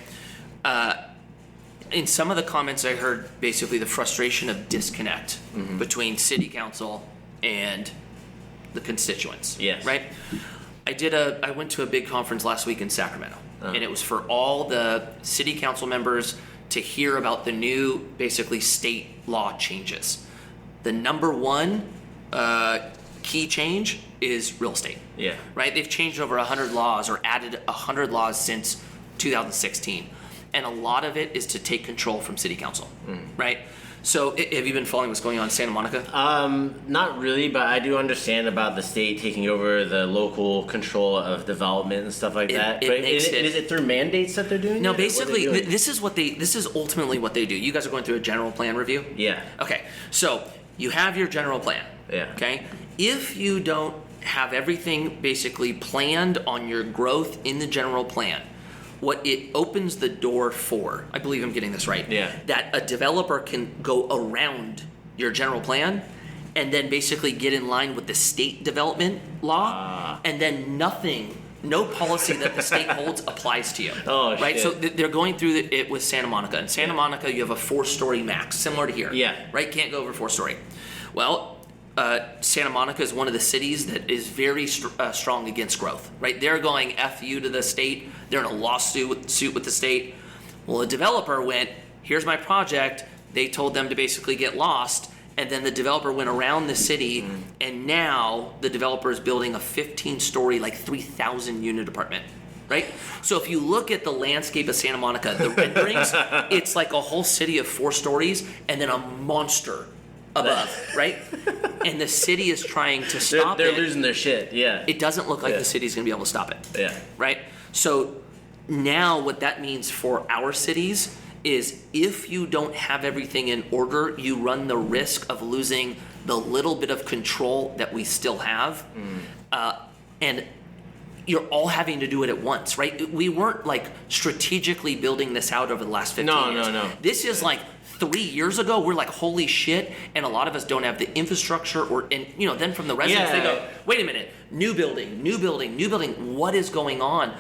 In some of the comments I heard basically the frustration of disconnect between city council and the constituents. Right? I went to a big conference last week in Sacramento, and it was for all the city council members to hear about the new, basically, state law changes. The number one key change is real estate. Right? They've changed over 100 laws or added 100 laws since 2016. And a lot of it is to take control from city council. Right? So have you been following what's going on in Santa Monica? Not really, but I do understand about the state taking over the local control of development and stuff like that. Is it through mandates that they're doing? No, basically, this is ultimately what they do. You guys are going through a general plan review? Okay, so you have your general plan. Okay? If you don't have everything basically planned on your growth in the general plan, what it opens the door for, I believe I'm getting this right, that a developer can go around your general plan and then basically get in line with the state development law, and then nothing no policy that the state holds applies to you. Oh, right? shit. So they're going through it with Santa Monica. In Santa Monica, you have a 4-story max, similar to here. Yeah. Right? Can't go over 4-story. Well, Santa Monica is one of the cities that is very strong against growth. Right? They're going F you to the state. They're in a lawsuit with the state. Well, a developer went, here's my project. They told them to basically get lost. And then the developer went around the city, and now the developer is building a 15-story, like 3,000 unit apartment, right? So if you look at the landscape of Santa Monica, the renderings, it's like a whole city of 4 stories and then a monster above, right? And the city is trying to stop it. They're losing their shit, yeah. It doesn't look like the city's going to be able to stop it, yeah. right? So now what that means for our cities is if you don't have everything in order, you run the risk of losing the little bit of control that we still have. And you're all having to do it at once, right? We weren't like strategically building this out over the last 15 years. No. This is like 3 years ago, we're like, holy shit, and a lot of us don't have the infrastructure then from the residents, they go, wait a minute, new building, what is going on?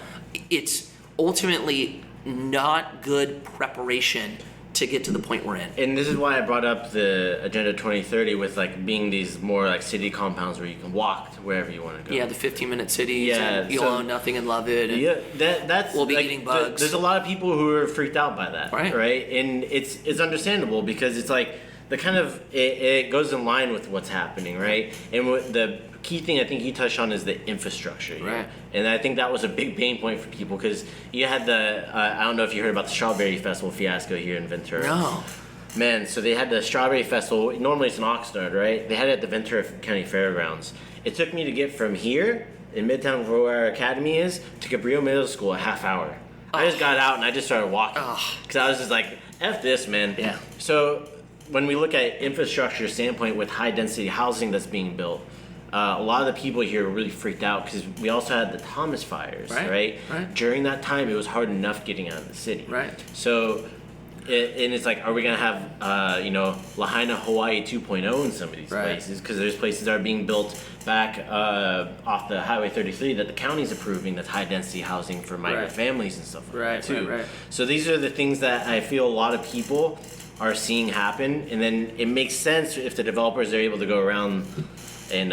It's ultimately not good preparation to get to the point we're in. And this is why I brought up the Agenda 2030 with like being these more like city compounds where you can walk to wherever you want to go. Yeah, the 15-minute cities. Yeah, and you'll own nothing and love it. And that's we'll be like, eating bugs. There's a lot of people who are freaked out by that, right? And it's understandable because it's like the kind of it goes in line with what's happening, right? And what the key thing I think you touched on is the infrastructure, right? And I think that was a big pain point for people because you had I don't know if you heard about the Strawberry Festival fiasco here in Ventura. No. Man, so they had the Strawberry Festival. Normally it's in Oxnard, right? They had it at the Ventura County Fairgrounds. It took me to get from here in Midtown where our academy is to Cabrillo Middle School a half hour. I just got out and I just started walking because I was just like, F this, man. Yeah. So when we look at infrastructure standpoint with high density housing that's being built, a lot of the people here were really freaked out because we also had the Thomas fires, right? During that time, it was hard enough getting out of the city. Right. So, and it's like, are we going to have, Lahaina, Hawaii 2.0 in some of these places? Because there's places that are being built back off the Highway 33 that the county's approving that's high density housing for migrant families and stuff like that too. Right. So these are the things that I feel a lot of people are seeing happen. And then it makes sense if the developers are able to go around and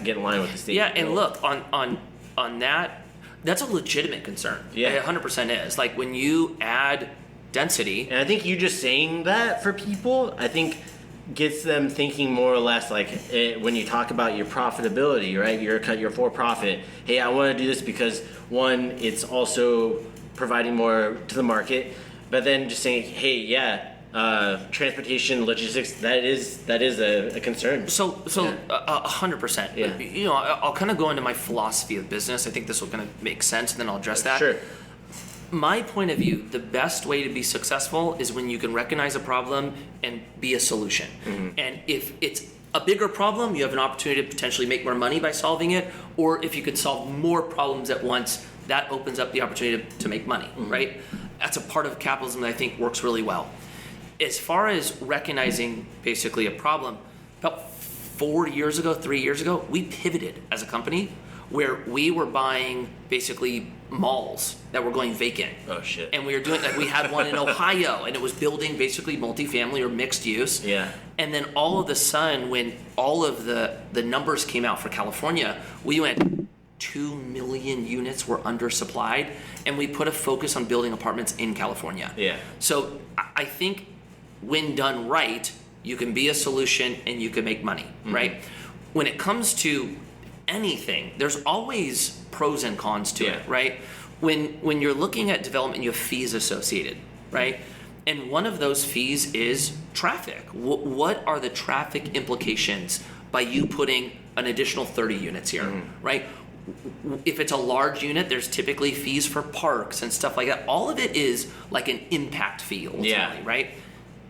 get in line with the state. Yeah, and look, on that, that's a legitimate concern. Yeah. It 100% is. Like when you add density. And I think you just saying that for people, I think gets them thinking more or less like when you talk about your profitability, right? You're for profit. Hey, I want to do this because one, it's also providing more to the market, but then just saying, hey, yeah, transportation, logistics, that is a concern. So 100%. Yeah. I'll kind of go into my philosophy of business. I think this will kind of make sense, and then I'll address that. Sure. My point of view, the best way to be successful is when you can recognize a problem and be a solution. Mm-hmm. And if it's a bigger problem, you have an opportunity to potentially make more money by solving it, or if you could solve more problems at once, that opens up the opportunity to make money, right? That's a part of capitalism that I think works really well. As far as recognizing basically a problem, about 3 years ago, we pivoted as a company where we were buying basically malls that were going vacant. Oh shit. And we were doing like we had one in Ohio and it was building basically multifamily or mixed use. Yeah. And then all of a sudden when all of the numbers came out for California, we went 2 million units were undersupplied and we put a focus on building apartments in California. Yeah. So I think when done right, you can be a solution and you can make money, right? When it comes to anything, there's always pros and cons to it, right? When you're looking at development, you have fees associated, right? And one of those fees is traffic. What are the traffic implications by you putting an additional 30 units here, right? If it's a large unit, there's typically fees for parks and stuff like that. All of it is like an impact fee ultimately, right?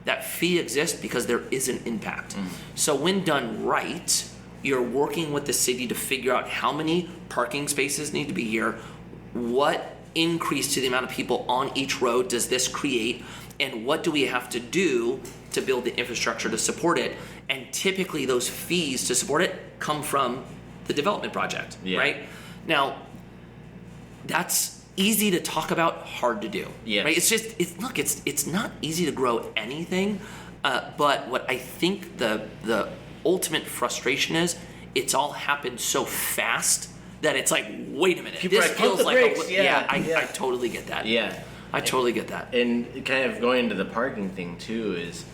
That fee exists because there is an impact. So when done right, you're working with the city to figure out how many parking spaces need to be here, what increase to the amount of people on each road does this create, and what do we have to do to build the infrastructure to support it. And typically those fees to support it come from the development project, right? Now, that's easy to talk about, hard to do. Yes. Right? It's not easy to grow anything, but what I think the ultimate frustration is, it's all happened so fast that it's like, wait a minute, People this are like, pump feels the like brakes. I totally get that. Yeah. I totally get that. And kind of going into the parking thing too is,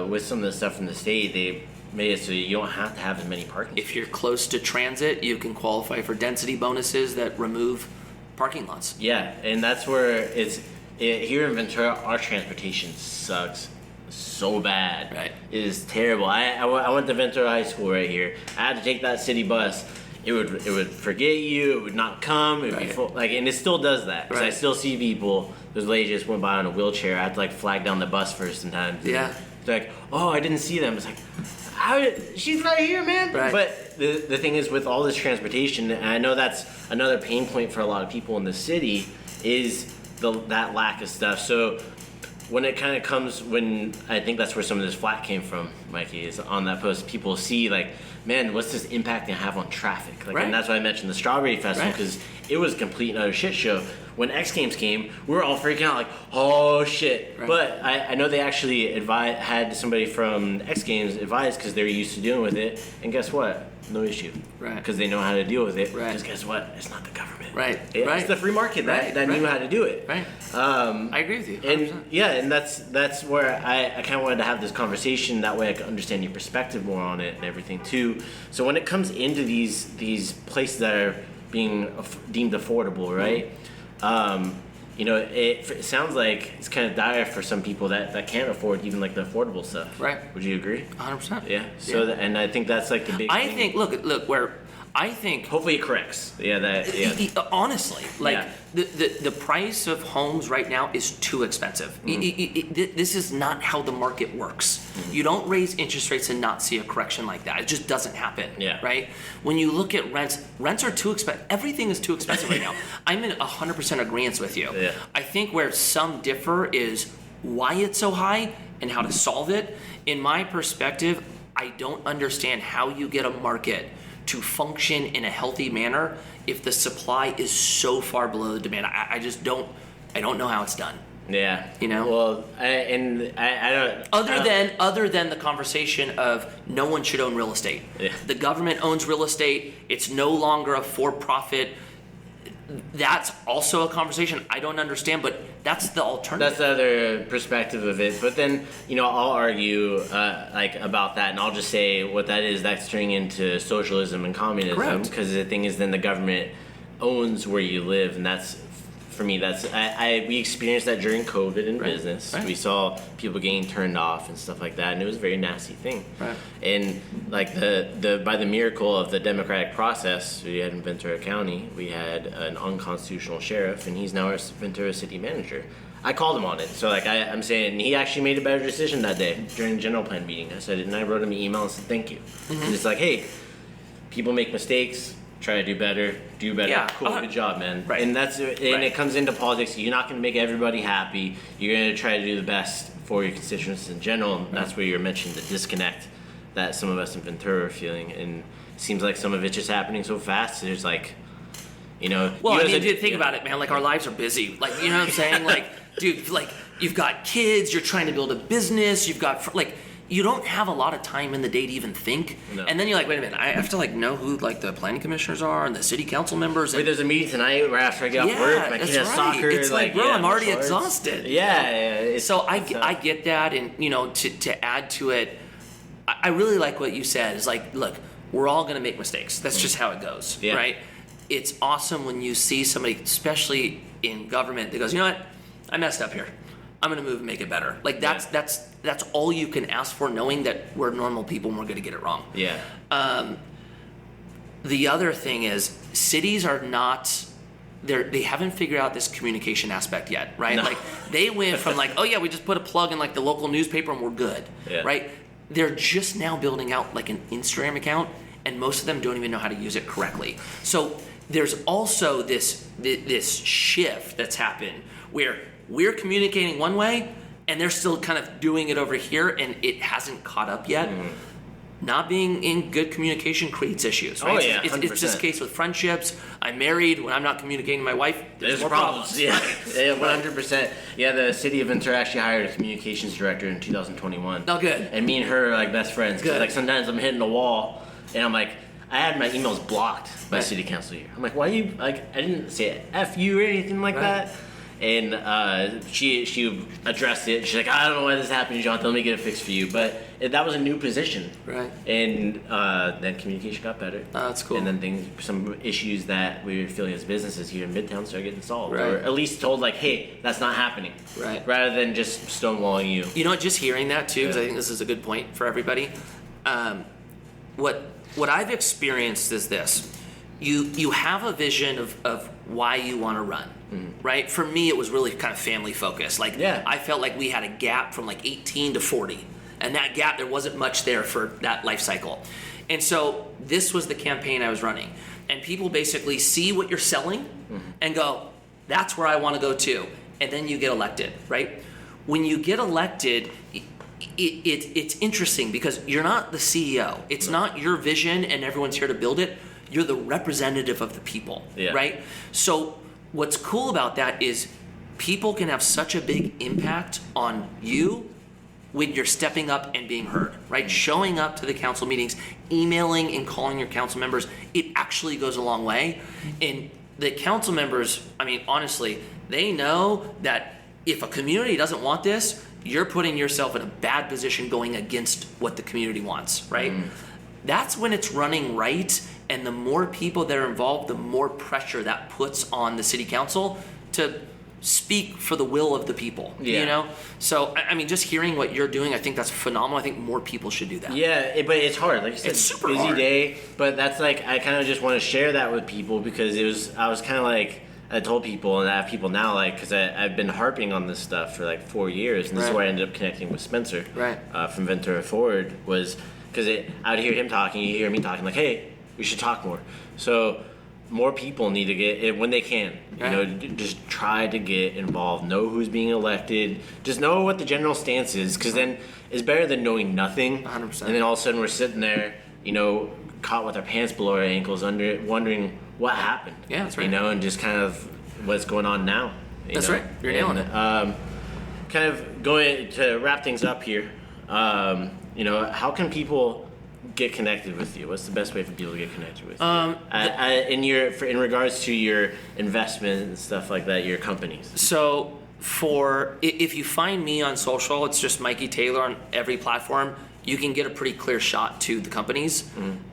with some of the stuff in the state, they made it so you don't have to have as many parking If you're close to transit, you can qualify for density bonuses that remove parking lots. Yeah, and that's where here in Ventura, our transportation sucks so bad. Right. It is terrible. I went to Ventura High School right here. I had to take that city bus. It would forget you. It would not come. It would be full. And it still does that. Because I still see people. This lady just went by on a wheelchair. I had to flag down the bus for sometimes. Yeah. It's like, oh, I didn't see them. It's like, she's right here, man. Right. But the thing is, with all this transportation, and I know that's another pain point for a lot of people in the city, is that lack of stuff. So when it kind of comes, when I think that's where some of this flack came from, Mikey, is on that post, people see like, man, what's this impact gonna have on traffic? And that's why I mentioned the Strawberry Festival, because it was a complete and utter shit show. When X Games came, we were all freaking out like, oh shit. Right. But I know they actually had somebody from X Games advise, because they're used to dealing with it, and guess what? No issue. Right. Because they know how to deal with it. Right. Because guess what? It's not the government. Right. It's the free market that knew how to do it. Right. I agree with you. 100%. And that's where I kind of wanted to have this conversation. That way I could understand your perspective more on it and everything too. So when it comes into these places that are being deemed affordable, right? It sounds like it's kind of dire for some people that can't afford even like the affordable stuff. Right. Would you agree? 100%. Yeah. So and I think that's like the big thing. Think look where I think hopefully it corrects. Honestly, the price of homes right now is too expensive. This is not how the market works. Mm-hmm. You don't raise interest rates and not see a correction like that. It just doesn't happen. Yeah. Right? When you look at rents are too expensive. Everything is too expensive right now. I'm in 100% agreement with you. Yeah. I think where some differ is why it's so high and how to solve it. In my perspective, I don't understand how you get a market to function in a healthy manner if the supply is so far below the demand. I just don't know how it's done. Yeah. Well, I don't. Other than the conversation of no one should own real estate. Yeah. The government owns real estate. It's no longer a for-profit. That's also a conversation I don't understand, but that's the alternative. That's the other perspective of it. But then, I'll argue about that, and I'll just say what that is. That's turning into socialism and communism. Because the thing is, then the government owns where you live, and that's, for me, we experienced that during COVID in business. Right. We saw people getting turned off and stuff like that, and it was a very nasty thing. Right. And like by the miracle of the democratic process we had in Ventura County, we had an unconstitutional sheriff, and he's now our Ventura city manager. I called him on it, so I'm saying he actually made a better decision that day during the general plan meeting. I said it, and I wrote him an email and said thank you. Mm-hmm. And it's like, hey, people make mistakes. Try to do better. Yeah, cool, good job, man. Right. And it comes into politics. You're not going to make everybody happy. You're going to try to do the best for your constituents in general. And that's where you're mentioning the disconnect that some of us in Ventura are feeling. And it seems like some of it's just happening so fast. There's like, Well, think about it, man. Like, our lives are busy. Like, you know what I'm saying? Like, dude, like, you've got kids. You're trying to build a business. You've got, you don't have a lot of time in the day to even think. No. And then you're like, wait a minute, I have to know who the planning commissioners are and the city council members. Wait, there's a meeting tonight right after I get off work. My kid has soccer. It's bro, I'm already exhausted. Yeah. So I get that, and to add to it, I really like what you said. Is like, look, we're all gonna make mistakes. That's just how it goes, right? It's awesome when you see somebody, especially in government, that goes, you know what, I messed up here. I'm gonna move and make it better. Like that's all you can ask for, knowing that we're normal people and we're gonna get it wrong. Yeah. The other thing is, cities are not. They haven't figured out this communication aspect yet, right? No. Like, they went from oh yeah, we just put a plug in the local newspaper and we're good, right? They're just now building out an Instagram account, and most of them don't even know how to use it correctly. So there's also this shift that's happened where we're communicating one way, and they're still kind of doing it over here, and it hasn't caught up yet. Mm-hmm. not being in good communication creates issues, right? Oh, yeah, it's this case with friendships. I'm married. When I'm not communicating to my wife, there's more problems. Yeah, 100%. Yeah, the city of Ventura actually hired a communications director in 2021. Oh, good. And me and her are like best friends. Because Good. like sometimes I'm hitting a wall, and I'm like, I had my emails blocked by city council here. I'm like, why you, like, I didn't say F you or anything like that. And she addressed it. She's like, I don't know why this happened, Jonathan. Let me get it fixed for you. But that was a new position. Right. And then communication got better. Oh, that's cool. And then some issues that we were feeling as businesses here in Midtown started getting solved. Right. Or at least told, like, hey, that's not happening. Right. Rather than just stonewalling you. You know, just hearing that too, because I think this is a good point for everybody. What I've experienced is this: you have a vision of why you want to run, right? For me, it was really kind of family focused. Like, I felt like we had a gap from like 18 to 40, and that gap, there wasn't much there for that life cycle. And so this was the campaign I was running, and people basically see what you're selling and go, that's where I want to go to, and then you get elected, right? When you get elected, it's interesting because you're not the CEO. It's not your vision and everyone's here to build it. You're the representative of the people, right? So what's cool about that is people can have such a big impact on you when you're stepping up and being heard, right? Showing up to the council meetings, emailing and calling your council members, it actually goes a long way. And the council members, I mean, honestly, they know that if a community doesn't want this, you're putting yourself in a bad position going against what the community wants, right? That's when it's running right, and the more people that are involved, the more pressure that puts on the city council to speak for the will of the people, you know? So, I mean, just hearing what you're doing, I think that's phenomenal. I think more people should do that. Yeah, but it's hard. Like you said, it's super busy hard. day, but that's like, I kind of just want to share that with people because I was kind of like, I told people, and I have people now, like, because I've been harping on this stuff for like 4 years, and this is where I ended up connecting with Spencer from Ventura Forward, was because I would hear him talking, you hear me talking, like, hey, we should talk more. So more people need to get it when they can. You know, just try to get involved, know who's being elected, just know what the general stance is, because then it's better than knowing nothing. 100%. And then all of a sudden we're sitting there, you know, caught with our pants below our ankles, wondering what happened. Yeah, that's right. You know, and just kind of what's going on now. That's right. You're nailing it. Kind of going to wrap things up here. You know, how can people get connected with you? What's the best way for people to get connected with you? In regards to your investment and stuff like that, your companies. So if you find me on social, it's just Mikey Taylor on every platform. You can get a pretty clear shot to the companies.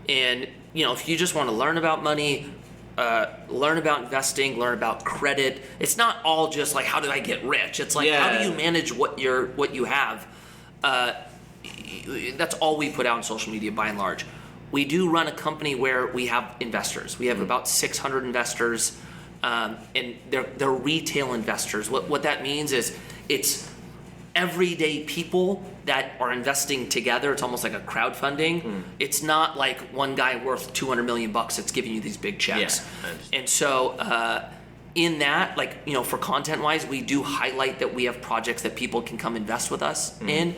And, you know, if you just want to learn about money, learn about investing, learn about credit, it's not all just like, how do I get rich? It's like, how do you manage what you have? That's all we put out on social media by and large. We do run a company where we have investors. We have about 600 investors, and they're retail investors. What that means is it's everyday people that are investing together. It's almost like a crowdfunding. It's not like one guy worth $200 million that's giving you these big checks. And so in that, like, you know, for content wise, we do highlight that we have projects that people can come invest with us in.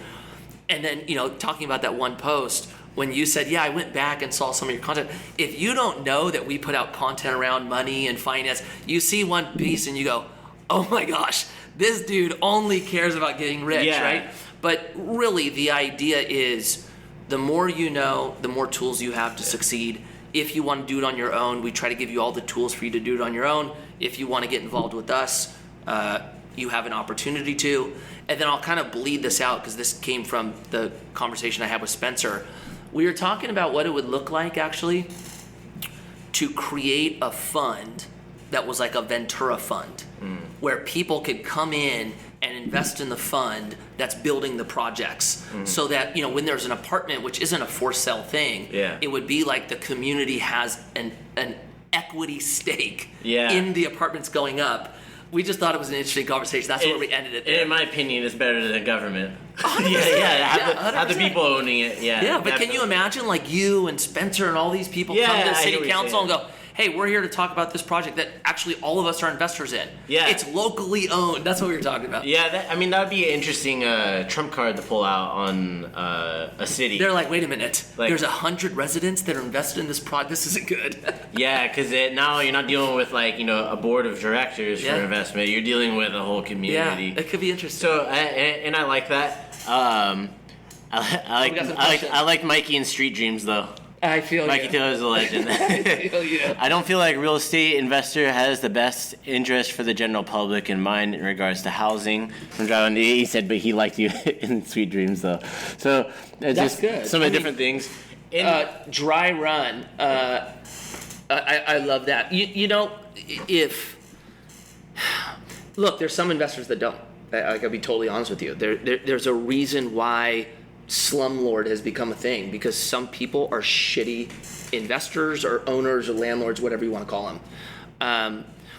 And then, you know, talking about that one post, when you said, I went back and saw some of your content. If you don't know that we put out content around money and finance, you see one piece and you go, oh my gosh, this dude only cares about getting rich, right? But really, the idea is the more you know, the more tools you have to succeed. If you want to do it on your own, we try to give you all the tools for you to do it on your own. If you want to get involved with us, you have an opportunity to. And then I'll kind of bleed this out because this came from the conversation I had with Spencer. We were talking about what it would look like actually to create a fund that was like a Ventura fund where people could come in and invest in the fund that's building the projects so that, you know, when there's an apartment, which isn't a for sale thing, it would be like the community has an equity stake in the apartments going up. We just thought it was an interesting conversation. That's where we ended it there. In my opinion, it's better than government. 100%. Have the people owning it. But definitely. Can you imagine like you and Spencer and all these people come to the city council and go, hey, we're here to talk about this project that actually all of us are investors in. Yeah. It's locally owned. That's what we were talking about. Yeah, that would be an interesting trump card to pull out on a city. They're like, wait a minute. There's 100 residents that are invested in this project. This isn't good. Yeah, because now you're not dealing with a board of directors for investment. You're dealing with a whole community. Yeah, it could be interesting. So, and I like that. I like Mikey in Street Dreams, though. I feel Mikey Taylor is a legend. I don't feel like real estate investor has the best interest for the general public in mind in regards to housing. From driving, he said, but he liked you in Sweet Dreams, though. So it's That's just good. some of the different things. Dry run. I love that. Look, there's some investors that don't. I'll be totally honest with you. There's a reason why slumlord has become a thing, because some people are shitty investors or owners or landlords, whatever you want to call them.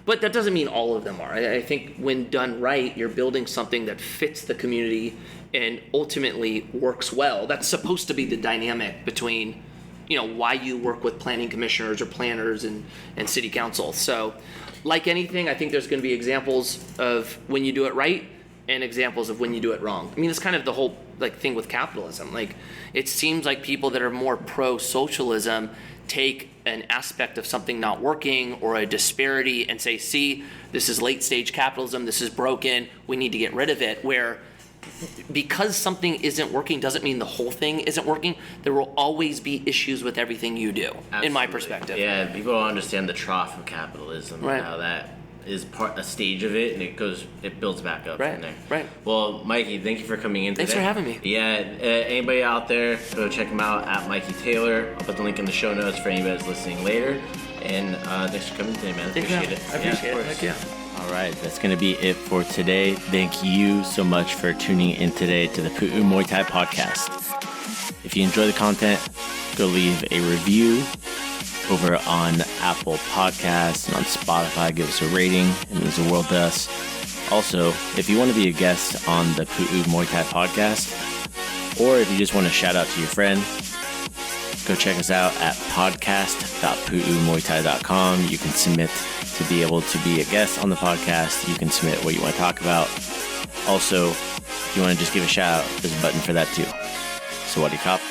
But that doesn't mean all of them are. I think when done right, you're building something that fits the community and ultimately works well. That's supposed to be the dynamic between, why you work with planning commissioners or planners and city council. So like anything, I think there's going to be examples of when you do it right and examples of when you do it wrong. I mean, it's kind of the whole thing with capitalism. It seems like people that are more pro-socialism take an aspect of something not working or a disparity and say, see, this is late stage capitalism, this is broken, we need to get rid of it, where because something isn't working doesn't mean the whole thing isn't working. There will always be issues with everything you do. Absolutely. In my perspective. Yeah, people don't understand the trough of capitalism, right. And how that is a stage of it, and it builds back up right. from there. Right. Well, Mikey, thank you for coming in today. Thanks for having me. Yeah, anybody out there, go check him out at Mikey Taylor. I'll put the link in the show notes for anybody that's listening later. And thanks for coming today, man. Appreciate it. I appreciate it. Heck yeah. All right, that's going to be it for today. Thank you so much for tuning in today to the Pu'u Muay Thai podcast. If you enjoy the content, go leave a review over on Apple Podcasts and on Spotify. Give us a rating. It means the world to us. Also, if you want to be a guest on the Pu'u Muay Thai podcast, or if you just want to shout out to your friend, go check us out at podcast.puumuaythai.com. You can submit to be able to be a guest on the podcast. You can submit what you want to talk about. Also, if you want to just give a shout out, there's a button for that too. Sawadee Kop.